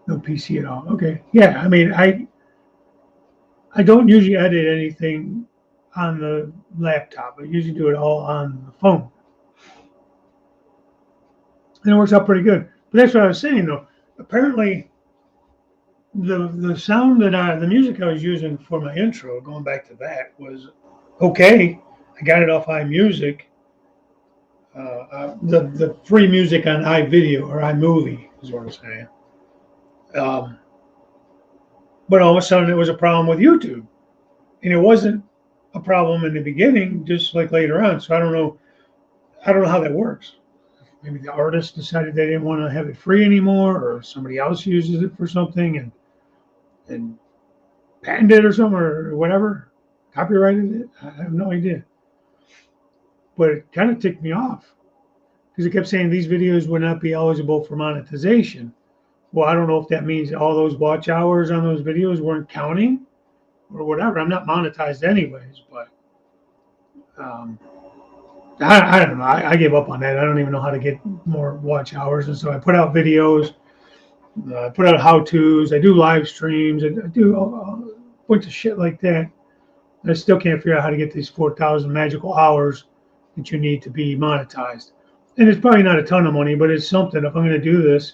No PC at all. Okay. Yeah. I mean, I don't usually edit anything on the laptop. I usually do it all on the phone. And it works out pretty good. But that's what I was saying, though. Apparently, the sound the music I was using for my intro, going back to that, was okay. I got it off iMusic. The free music on iVideo or iMovie is what I'm saying. But all of a sudden, it was a problem with YouTube. And it wasn't a problem in the beginning, just like later on. So I don't know. I don't know how that works. Maybe the artist decided they didn't want to have it free anymore, or somebody else uses it for something and patented it or something or whatever, copyrighted it. I have no idea. But it kind of ticked me off because it kept saying these videos would not be eligible for monetization. Well, I don't know if that means all those watch hours on those videos weren't counting or whatever. I'm not monetized anyways, but um, I don't know. I gave up on that. I don't even know how to get more watch hours. And so I put out videos, I put out how-tos, I do live streams, I do a bunch of shit like that. I still can't figure out how to get these 4,000 magical hours that you need to be monetized. And it's probably not a ton of money, but it's something. If I'm going to do this,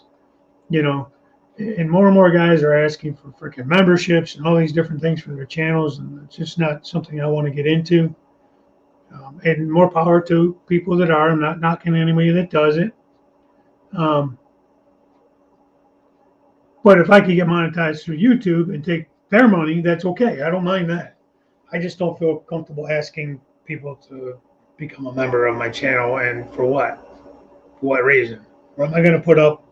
you know, and more guys are asking for freaking memberships and all these different things for their channels, and it's just not something I want to get into. And more power to people that are. I'm not knocking anybody that does it. But if I could get monetized through YouTube and take their money, that's okay. I don't mind that. I just don't feel comfortable asking people to become a member of my channel, and for what? For what reason? What am I going to put up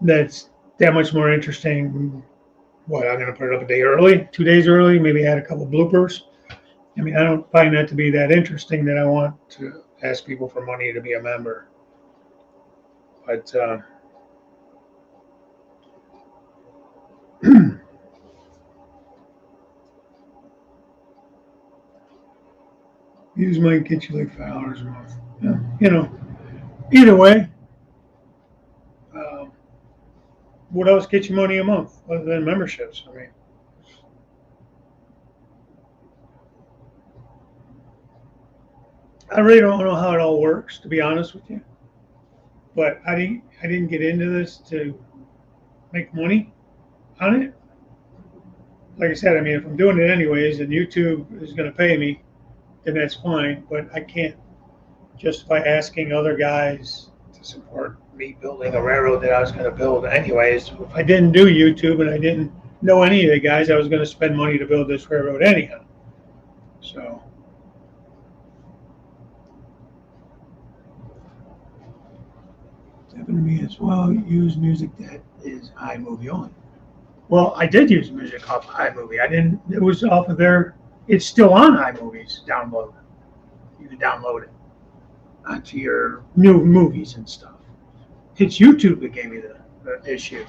that's that much more interesting? What, I'm going to put it up a day early, 2 days early, maybe add a couple bloopers. I mean, I don't find that to be that interesting that I want to ask people for money to be a member. But use might get you like $5 a month. Yeah, you know, either way, what else gets you money a month other than memberships? I mean, I really don't know how it all works, to be honest with you. But I didn't get into this to make money on it. Like I said, I mean, if I'm doing it anyways and YouTube is going to pay me, then that's fine. But I can't justify asking other guys to support me building a railroad that I was going to build anyways. If I didn't do YouTube and I didn't know any of the guys, I was going to spend money to build this railroad anyhow. So it's happened to me as well. Use music that is iMovie only. Well, I did use music off of iMovie. I didn't. It was off of their. It's still on iMovie's download. You can download it onto your new movies and stuff. It's YouTube that gave me the issue.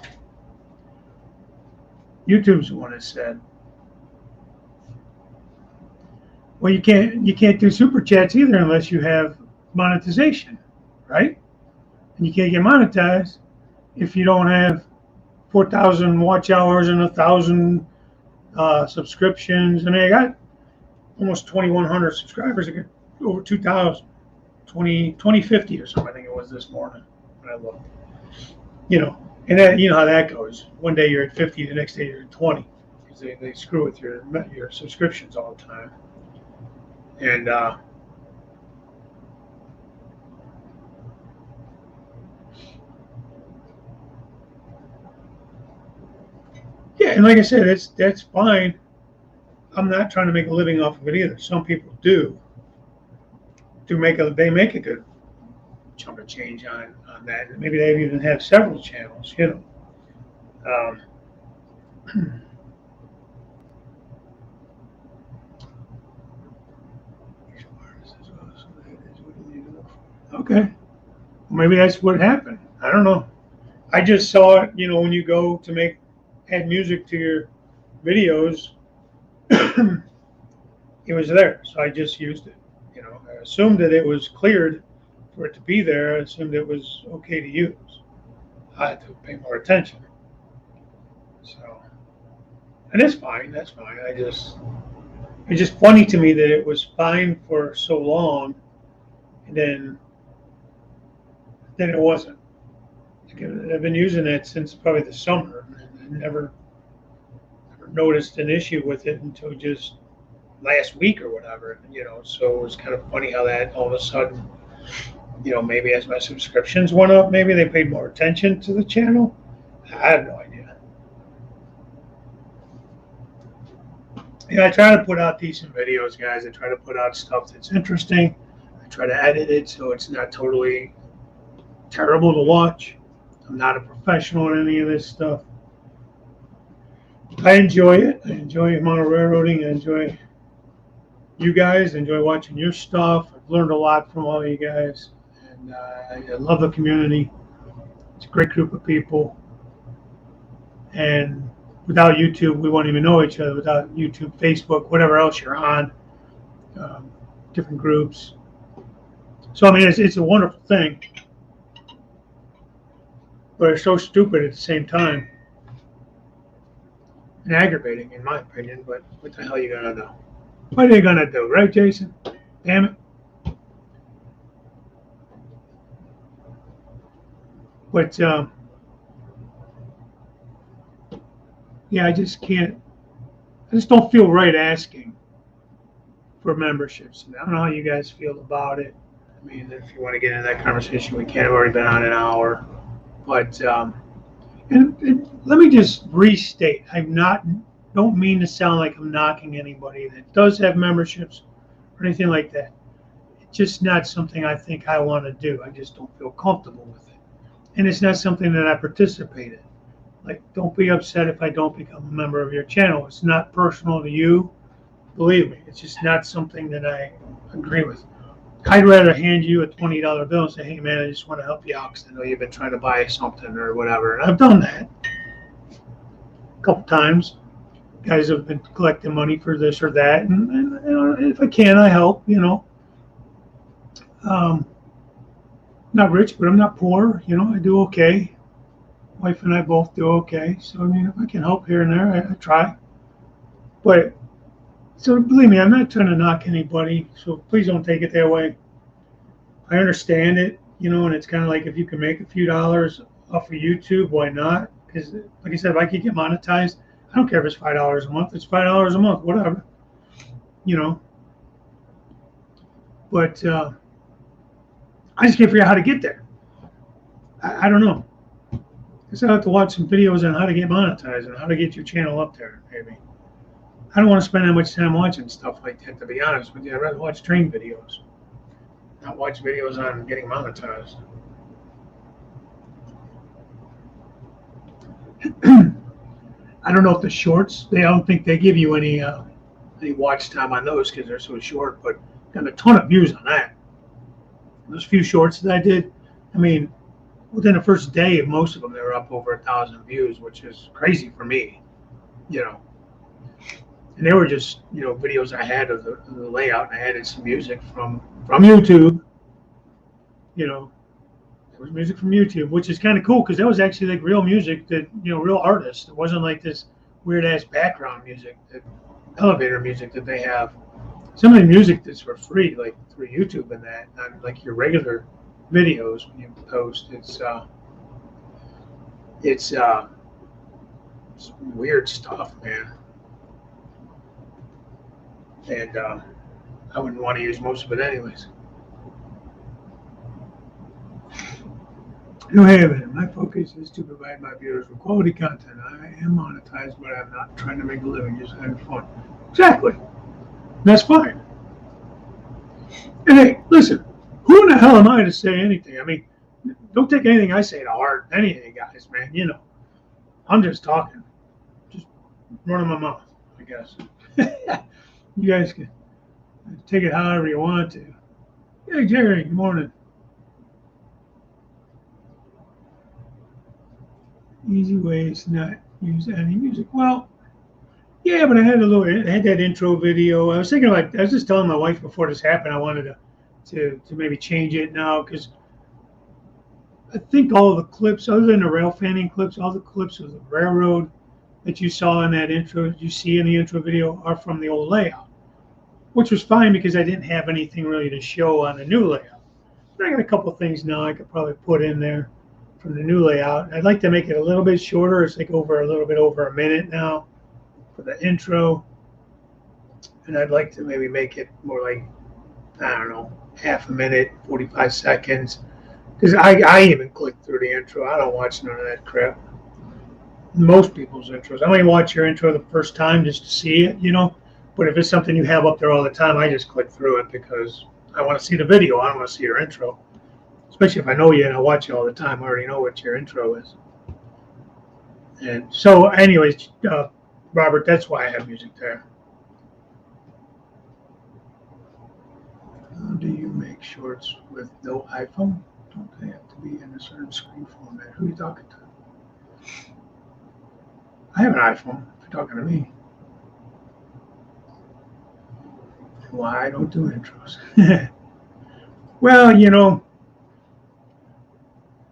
YouTube's the one that said, well, you can't do super chats either unless you have monetization, right? And you can't get monetized if you don't have 4,000 watch hours and 1,000 subscriptions. And I got almost 2,100 subscribers. I got over 2,000, 2050 or something. I think it was this morning when I looked. You know, and that, you know how that goes. One day you're at 50, the next day you're at 20, because they screw with your subscriptions all the time. And yeah, and like I said, that's fine. I'm not trying to make a living off of it either. Some people do make a good chunk of change on that. Maybe they even have several channels, you know. Okay, well, maybe that's what happened. I don't know. I just saw it, you know, when you go to add music to your videos, it was there, so I just used it. You know, I assumed that it was cleared for it to be there. I assumed it was okay to use. I had to pay more attention. So, and it's fine. That's fine. It's just funny to me that it was fine for so long, and then it wasn't. I've been using it since probably the summer, and never noticed an issue with it until just last week or whatever, you know. So it was kind of funny how that all of a sudden, you know, maybe as my subscriptions went up, maybe they paid more attention to the channel. I have no idea. Yeah, I try to put out decent videos, guys. I try to put out stuff that's interesting. I try to edit it so it's not totally terrible to watch. I'm not a professional in any of this stuff. I enjoy it. I enjoy mono railroading. I enjoy you guys. I enjoy watching your stuff. I've learned a lot from all of you guys. And I love the community. It's a great group of people. And without YouTube, we won't even know each other. Without YouTube, Facebook, whatever else you're on, different groups. So, I mean, it's a wonderful thing. But it's so stupid at the same time. And aggravating, in my opinion. But what the hell are you going to do? What are you going to do, right, Jason? Damn it. But, yeah, I just can't. I just don't feel right asking for memberships. I don't know how you guys feel about it. I mean, if you want to get into that conversation, we can. I've already been on an hour. But and let me just restate: don't mean to sound like I'm knocking anybody that does have memberships or anything like that. It's just not something I think I want to do. I just don't feel comfortable with it, and it's not something that I participate in. Like, don't be upset if I don't become a member of your channel. It's not personal to you. Believe me, it's just not something that I agree with. I'd rather hand you a $20 bill and say, hey, man, I just want to help you out because I know you've been trying to buy something or whatever. And I've done that a couple times. Guys have been collecting money for this or that. And you know, if I can, I help, you know. Not rich, but I'm not poor. You know, I do okay. Wife and I both do okay. So, I mean, if I can help here and there, I try. But, so believe me, I'm not trying to knock anybody. So please don't take it that way. I understand it, you know, and it's kind of like if you can make a few dollars off of YouTube, why not? Because, like I said, if I could get monetized, I don't care if it's $5 a month. It's $5 a month, whatever, you know. But I just can't figure out how to get there. I don't know. I guess I'll have to watch some videos on how to get monetized and how to get your channel up there, maybe. I don't want to spend that much time watching stuff like that, to be honest with you. I'd rather watch train videos, not watch videos on getting monetized. I don't know if the shorts, I don't think they give you any watch time on those because they're so short, but got a ton of views on that. Those few shorts that I did, I mean, within the first day of most of them, they were up over 1,000 views, which is crazy for me, you know. And they were just, you know, videos I had of the layout, and I added some music from YouTube. You know, there was music from YouTube, which is kind of cool because that was actually like real music that, you know, real artists. It wasn't like this weird ass background music, that elevator music that they have. Some of the music that's for free, like through YouTube and that, not like your regular videos when you post. It's weird stuff, man. And I wouldn't want to use most of it anyways. No, hey, my focus is to provide my viewers with quality content. I am monetized, but I'm not trying to make a living, just having fun. Exactly. That's fine. And hey, listen, who in the hell am I to say anything? I mean, don't take anything I say to heart, any of you guys, man. You know, I'm just talking. Just running my mouth, I guess. You guys can take it however you want to. Hey, Jerry, good morning. Easy ways to not use any music. Well, yeah, but I had that intro video. I was thinking about, I was just telling my wife before this happened, I wanted to maybe change it now because I think all the clips, other than the rail fanning clips, all the clips of the railroad that you saw in that intro, you see in the intro video, are from the old layout, which was fine because I didn't have anything really to show on the new layout. But I got a couple things now I could probably put in there from the new layout. I'd like to make it a little bit shorter. It's like a little bit over a minute now for the intro. And I'd like to maybe make it more like, I don't know, half a minute, 45 seconds. Because I even click through the intro. I don't watch none of that crap. Most people's intros. I only watch your intro the first time just to see it, you know. But if it's something you have up there all the time, I just click through it because I want to see the video. I don't want to see your intro. Especially if I know you and I watch you all the time. I already know what your intro is. And so, anyways, Robert, that's why I have music there. How do you make shorts with no iPhone? Don't they have to be in a certain screen format? Who are you talking to? I have an iPhone, if you're talking to me. Why I don't do intros? Well, you know,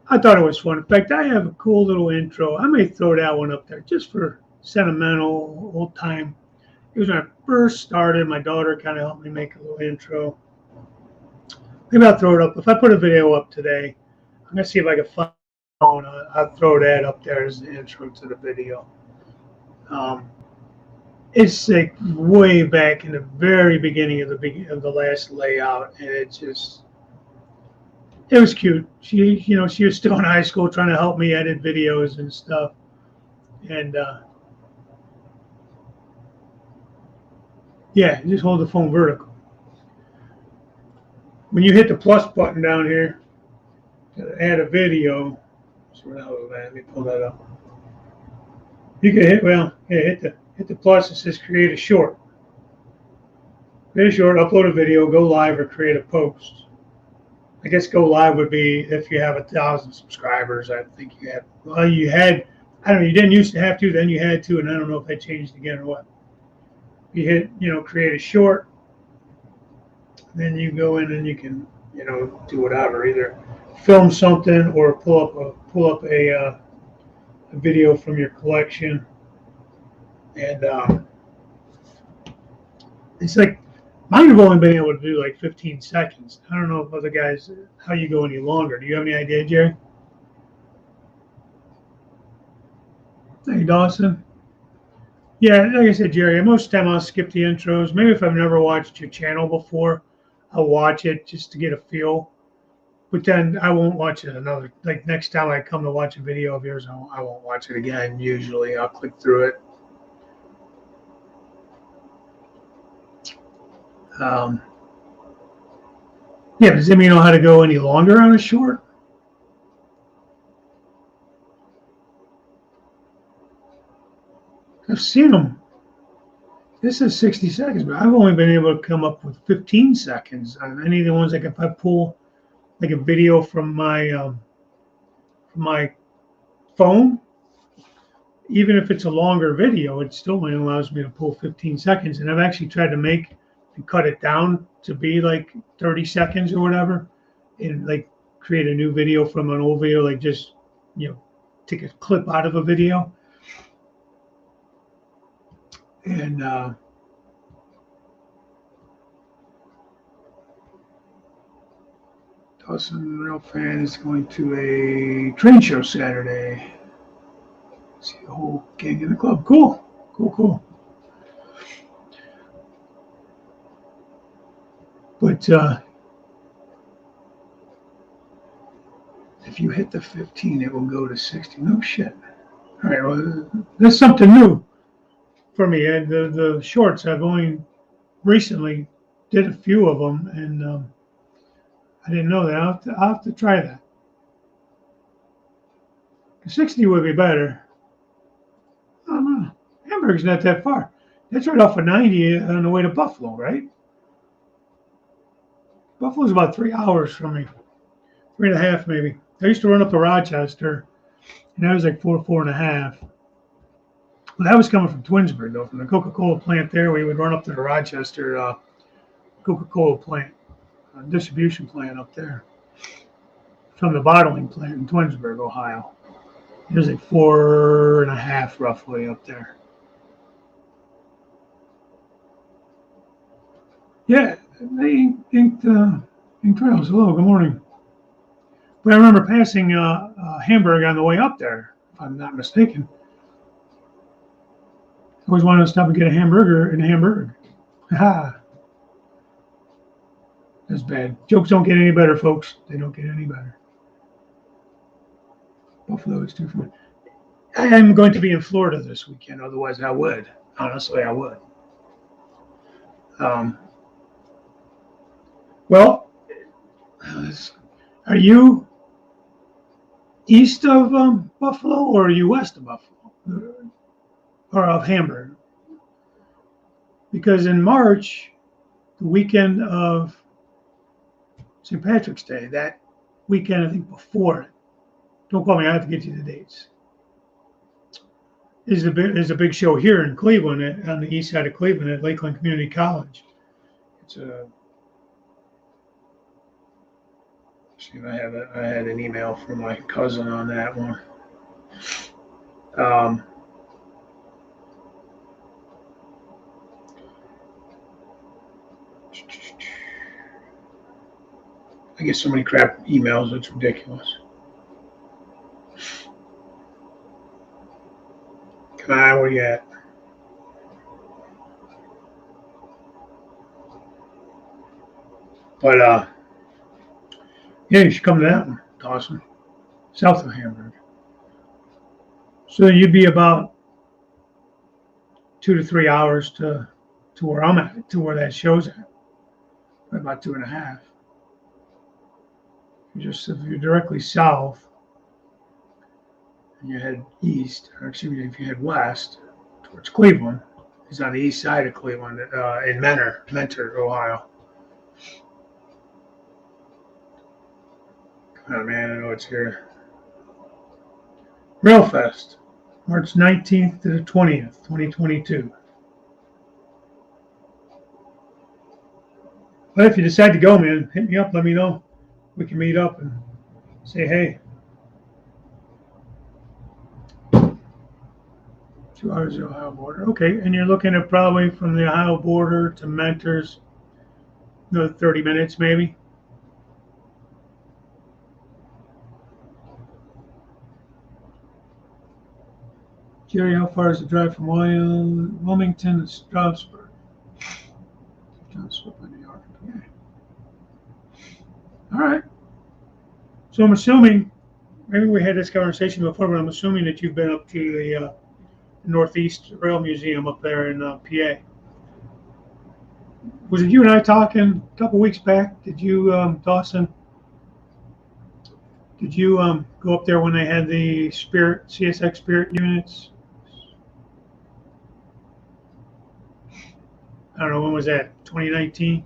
I thought it was fun. In fact, I have a cool little intro. I may throw that one up there just for sentimental, old time. It was when I first started. My daughter kind of helped me make a little intro. Maybe I'll throw it up. If I put a video up today, I'm going to see if I can find it. I'll throw that up there as the intro to the video. It's like way back in the very beginning of the last layout, and it was cute. She was still in high school trying to help me edit videos and stuff, and yeah, just hold the phone vertical. When you hit the plus button down here to add a video, so let me pull that up. You can hit the plus. It says create a short. Create a short, upload a video, go live, or create a post. I guess go live would be if you have 1,000 subscribers. I think you had. Well, you had. I don't know. You didn't used to have to. Then you had to, and I don't know if that changed again or what. You hit, create a short. Then you go in and you can, do whatever. Either film something or pull up a video from your collection. And it's like mine have only been able to do like 15 seconds. I don't know if other guys how you go any longer. Do you have any idea, Jerry? Hey, Dawson. Yeah, like I said, Jerry, most of the time I'll skip the intros. Maybe if I've never watched your channel before, I'll watch it just to get a feel. But then I won't watch it like next time I come to watch a video of yours, I won't watch it again. Usually I'll click through it. Yeah, does anybody know how to go any longer on a short? I've seen them. This is 60 seconds, but I've only been able to come up with 15 seconds on any of the ones. Like if I pull like a video from my phone, even if it's a longer video, it still only allows me to pull 15 seconds. And I've actually tried to make and cut it down to be like 30 seconds or whatever, and like create a new video from an old video, like just take a clip out of a video. And Dawson, real fan, is going to a train show Saturday. See the whole gang in the club. Cool. But if you hit the 15, it will go to 60. No shit. All right, well, that's something new for me. And the shorts, I've only recently did a few of them, and I didn't know that. I'll have to try that. 60 would be better. I don't know. Hamburg's not that far. That's right off of 90 on the way to Buffalo, right? Buffalo's about 3 hours from me. 3.5 maybe. I used to run up to Rochester, and that was like 4.5. Well, that was coming from Twinsburg, though, from the Coca-Cola plant there. We would run up to the Rochester Coca-Cola plant, distribution plant up there, from the bottling plant in Twinsburg, Ohio. It was like 4.5 roughly up there. Yeah, they inked trails. Hello, good morning. But I remember passing Hamburg on the way up there, if I'm not mistaken. I always wanted to stop and get a hamburger in Hamburg. Ha! That's bad. Jokes don't get any better, folks. They don't get any better. Buffalo is too far. I am going to be in Florida this weekend. Otherwise, I would. Honestly, I would. Um, well, are you east of Buffalo, or are you west of Buffalo, or of Hamburg? Because in March, the weekend of St. Patrick's Day, that weekend, I think before it, don't call me, I have to get you the dates, is a big show here in Cleveland, on the east side of Cleveland at Lakeland Community College. It's a see if I had an email from my cousin on that one. Um, I get so many crap emails, it's ridiculous. Come on, where you at? But yeah, you should come to that one, Dawson, south of Hamburg. So you'd be about 2 to 3 hours to where I'm at, to where that show's at. About 2.5. If you're directly south and you head east, or excuse me, if you head west towards Cleveland, it's on the east side of Cleveland, in Mentor, Ohio. Come on, man, I know it's here. Railfest, March 19th to the 20th, 2022. But if you decide to go, man, hit me up, let me know. We can meet up and say hey. 2 hours of the Ohio border. Okay, and you're looking at probably from the Ohio border to Mentors, 30 minutes maybe. Jerry, how far is the drive from Wilmington to Strasburg? New York. Okay. All right. So I'm assuming, maybe we had this conversation before, but I'm assuming that you've been up to the Northeast Rail Museum up there in PA. Was it you and I talking a couple weeks back? Did you, Dawson? Did you go up there when they had the CSX Spirit units? I don't know, when was that? 2019?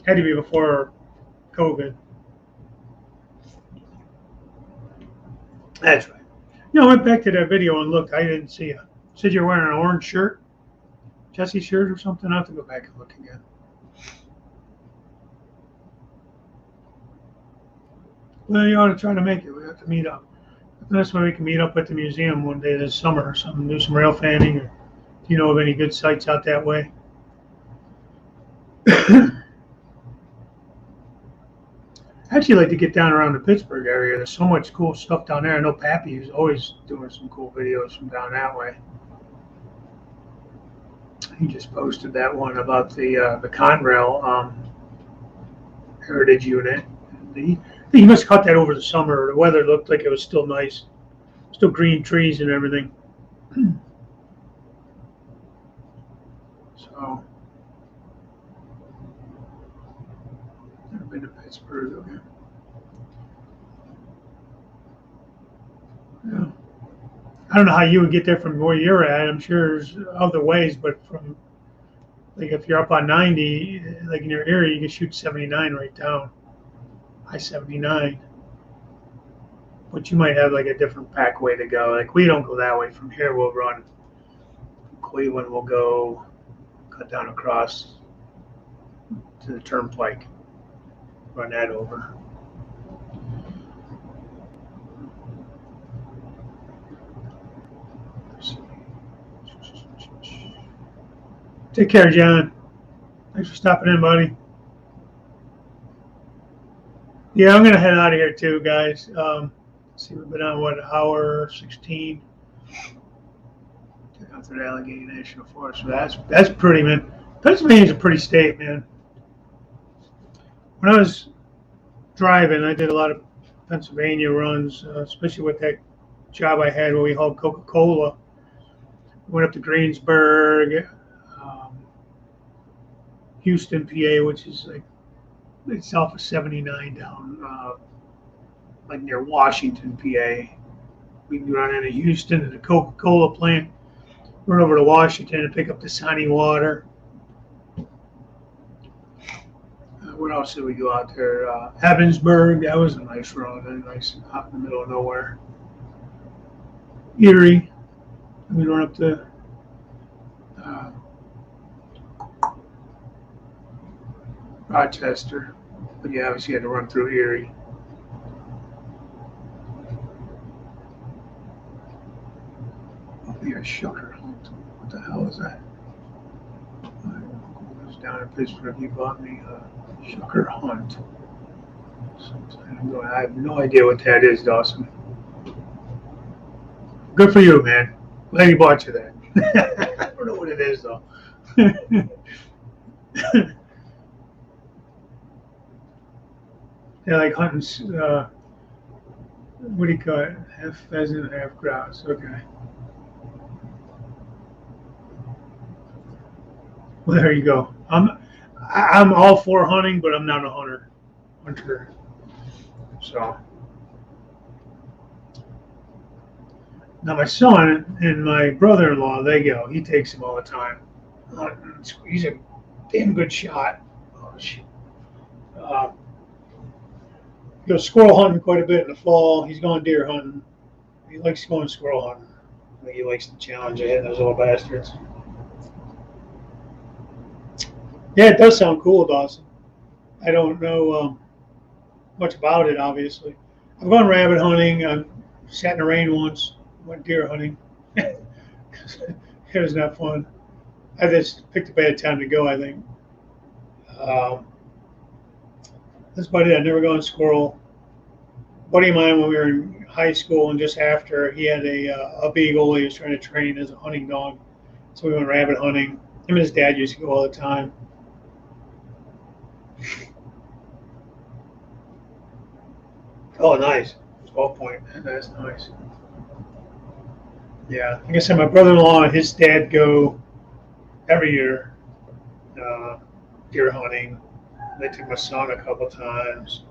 Had to be before COVID. That's right. I went back to that video and looked. I didn't see you. Said you're wearing an orange shirt, Jesse shirt or something. I'll have to go back and look again. Well, you ought to try to make it. We have to meet up. That's why we can meet up at the museum one day this summer or something, do some rail fanning, or do you know of any good sites out that way? I actually like to get down around the Pittsburgh area. There's so much cool stuff down there. I know Pappy is always doing some cool videos from down that way. He just posted that one about the Conrail Heritage Unit. He must have caught that over the summer. The weather looked like it was still nice, still green trees and everything. So, never been to Pittsburgh. Okay. Yeah. I don't know how you would get there from where you're at. I'm sure there's other ways, but from, like, if you're up on 90, like in your area, you can shoot 79 right down, I-79. But you might have like a different pack way to go. Like, we don't go that way from here. We'll run from Cleveland. We'll go cut down across to the turnpike, run that over. Take care, John. Thanks for stopping in, buddy. Yeah, I'm gonna head out of here too, guys. See, we've been on what, hour 16. Get out through the Allegheny National Forest. So that's pretty, man. Pennsylvania's a pretty state, man. When I was driving, I did a lot of Pennsylvania runs, especially with that job I had where we hauled Coca-Cola. We went up to Greensburg, um, Houston, PA, which is like it's off of 79 down like near Washington, PA. We can run into Houston to the Coca-Cola plant, run over to Washington and pick up the Sunny water. What else did we go out there? Evansburg, that was a nice run, nice out in the middle of nowhere. Erie, we run up to Rochester, but yeah, obviously had to run through Erie. Yeah, Sugar Hunt. What the hell is that? My uncle was down in Pittsburgh. He bought me a Sugar Hunt. I have no idea what that is, Dawson. Good for you, man. Glad he bought you that. I don't know what it is, though. Yeah, like hunting, what do you call it? Half pheasant, half grouse. Okay. Well, there you go. I'm all for hunting, but I'm not a hunter. So now my son and my brother-in-law, they go. He takes him all the time. He's a damn good shot. Oh, shit. He goes squirrel hunting quite a bit in the fall. He's going deer hunting. He likes going squirrel hunting. I think he likes the challenge of hitting those little bastards. Yeah, it does sound cool, Dawson. I don't know much about it, obviously. I've gone rabbit hunting. I've sat in the rain once. Went deer hunting. It was not fun. I just picked a bad time to go, I think. That's about it. I've never gone squirrel. A buddy of mine, when we were in high school and just after, he had a beagle he was trying to train as a hunting dog. So we went rabbit hunting. Him and his dad used to go all the time. Oh, nice. 12 point. That's nice. Yeah. Like I said, my brother-in-law and his dad go every year deer hunting. They took my son a couple times.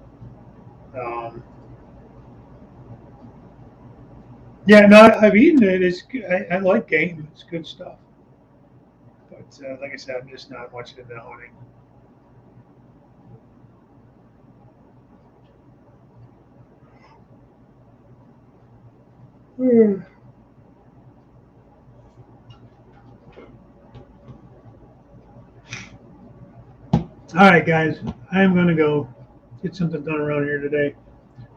Yeah, no, I've eaten it. It's good. I like game. It's good stuff. But like I said, I'm just not much into hunting. All right, guys, I'm going to go get something done around here today.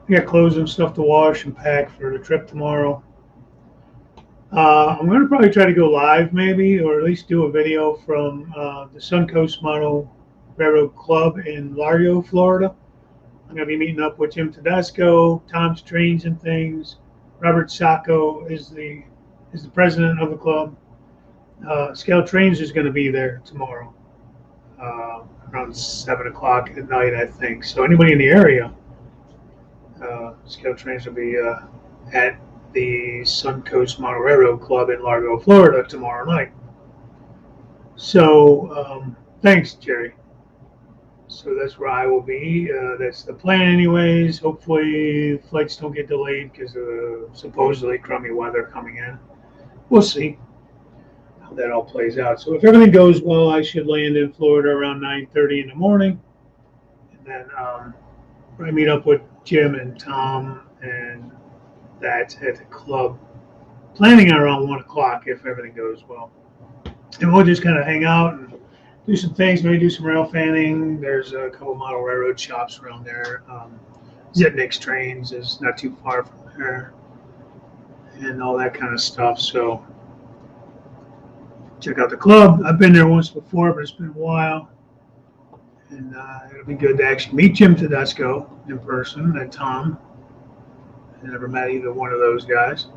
I got clothes and stuff to wash and pack for the trip tomorrow. I'm going to probably try to go live, maybe, or at least do a video from the Suncoast Model Railroad Club in Largo, Florida. I'm going to be meeting up with Jim Tedesco, Tom's Trains and Things. Robert Sacco is the president of the club. Scale Trains is going to be there tomorrow, around 7 o'clock at night, I think. So anybody in the area, Scale Trains will be at the Suncoast Model Railroad Club in Largo, Florida tomorrow night. So thanks, Jerry. So that's where I will be. That's the plan anyways. Hopefully flights don't get delayed because of supposedly crummy weather coming in. We'll see how that all plays out. So if everything goes well, I should land in Florida around 9:30 in the morning. And then I meet up with Jim and Tom and that at the club, planning on around 1 o'clock if everything goes well. And we'll just kind of hang out and do some things, maybe do some rail fanning. There's a couple model railroad shops around there. Zipnik's Trains is not too far from there, and all that kind of stuff. So check out the club. I've been there once before, but it's been a while. And it'll be good to actually meet Jim Tedesco in person and Tom. I never met either one of those guys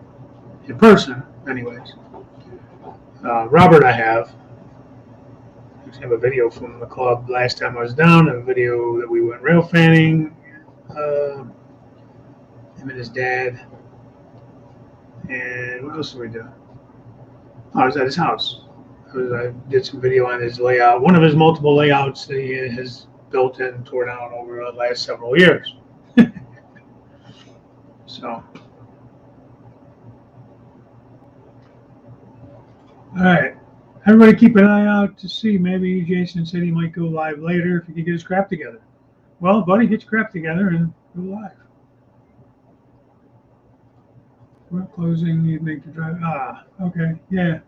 in person, anyways. Robert, I have. I have a video from the club last time I was down, a video that we went rail fanning, him and his dad. And what else did we do? Oh, I was at his house. I did some video on his layout. One of his multiple layouts that he has built and torn down over the last several years. So, all right. Everybody keep an eye out to see. Maybe Jason said he might go live later if he can get his crap together. Well, buddy, get your crap together and go live. We're closing. You make the drive. Okay. Yeah.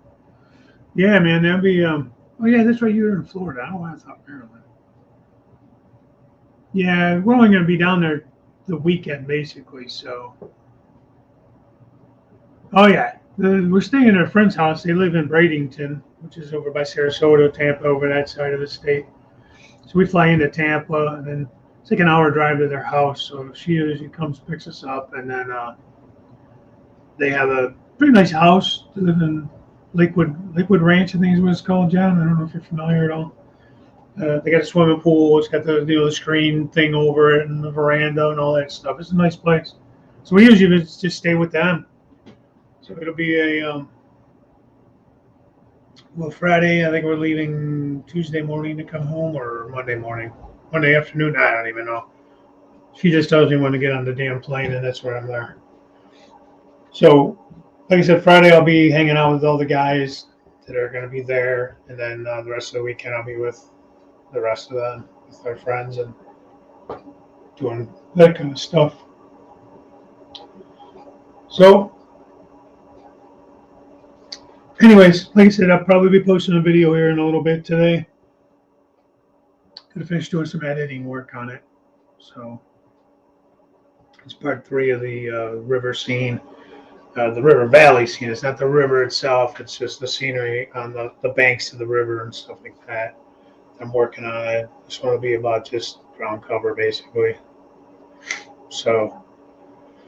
Yeah, man. That'd be. Oh, yeah, that's right. You're in Florida. I don't know why I thought Maryland. Yeah, we're only going to be down there the weekend, basically. So. Oh, yeah. We're staying at a friend's house. They live in Bradenton, which is over by Sarasota, Tampa, over that side of the state. So we fly into Tampa, and then it's like an hour drive to their house. So she usually comes, picks us up, and then they have a pretty nice house. They live in Lakewood Ranch, I think is what it's called, John. I don't know if you're familiar at all. They got a swimming pool. It's got the screen thing over it and the veranda and all that stuff. It's a nice place. So we usually just stay with them. So it'll be Friday. I think we're leaving Tuesday morning to come home, or Monday morning, Monday afternoon. I don't even know. She just tells me when to get on the damn plane, and that's where I'm there. So, like I said, Friday I'll be hanging out with all the guys that are going to be there, and then the rest of the weekend I'll be with the rest of them, with their friends, and doing that kind of stuff. So, anyways, like I said, I'll probably be posting a video here in a little bit today. Gonna finish doing some editing work on it. So, it's part 3 of the river scene. The river valley scene. It's not the river itself. It's just the scenery on the banks of the river and stuff like that. I'm working on it. This one will be about just ground cover, basically. So,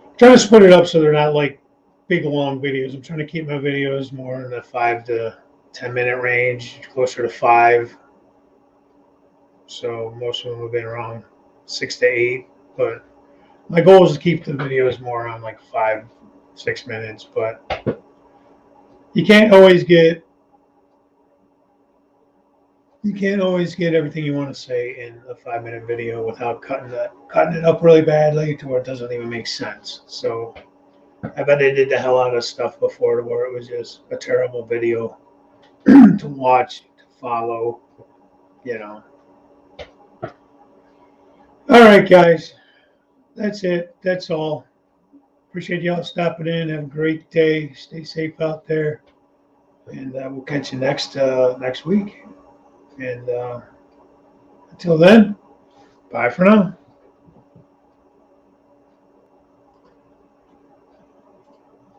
I'm trying to split it up so they're not like big, long videos. I'm trying to keep my videos more in the 5 to 10 minute range, closer to 5. So, most of them have been around 6 to 8. But my goal is to keep the videos more on like 5-6 minutes, but you can't always get everything you want to say in a 5-minute video without cutting it up really badly to where it doesn't even make sense. So I've edited the hell out of stuff before to where it was just a terrible video to watch, to follow, All right, guys, that's it. That's all. Appreciate y'all stopping in. Have a great day. Stay safe out there. And we'll catch you next week. And until then, bye for now.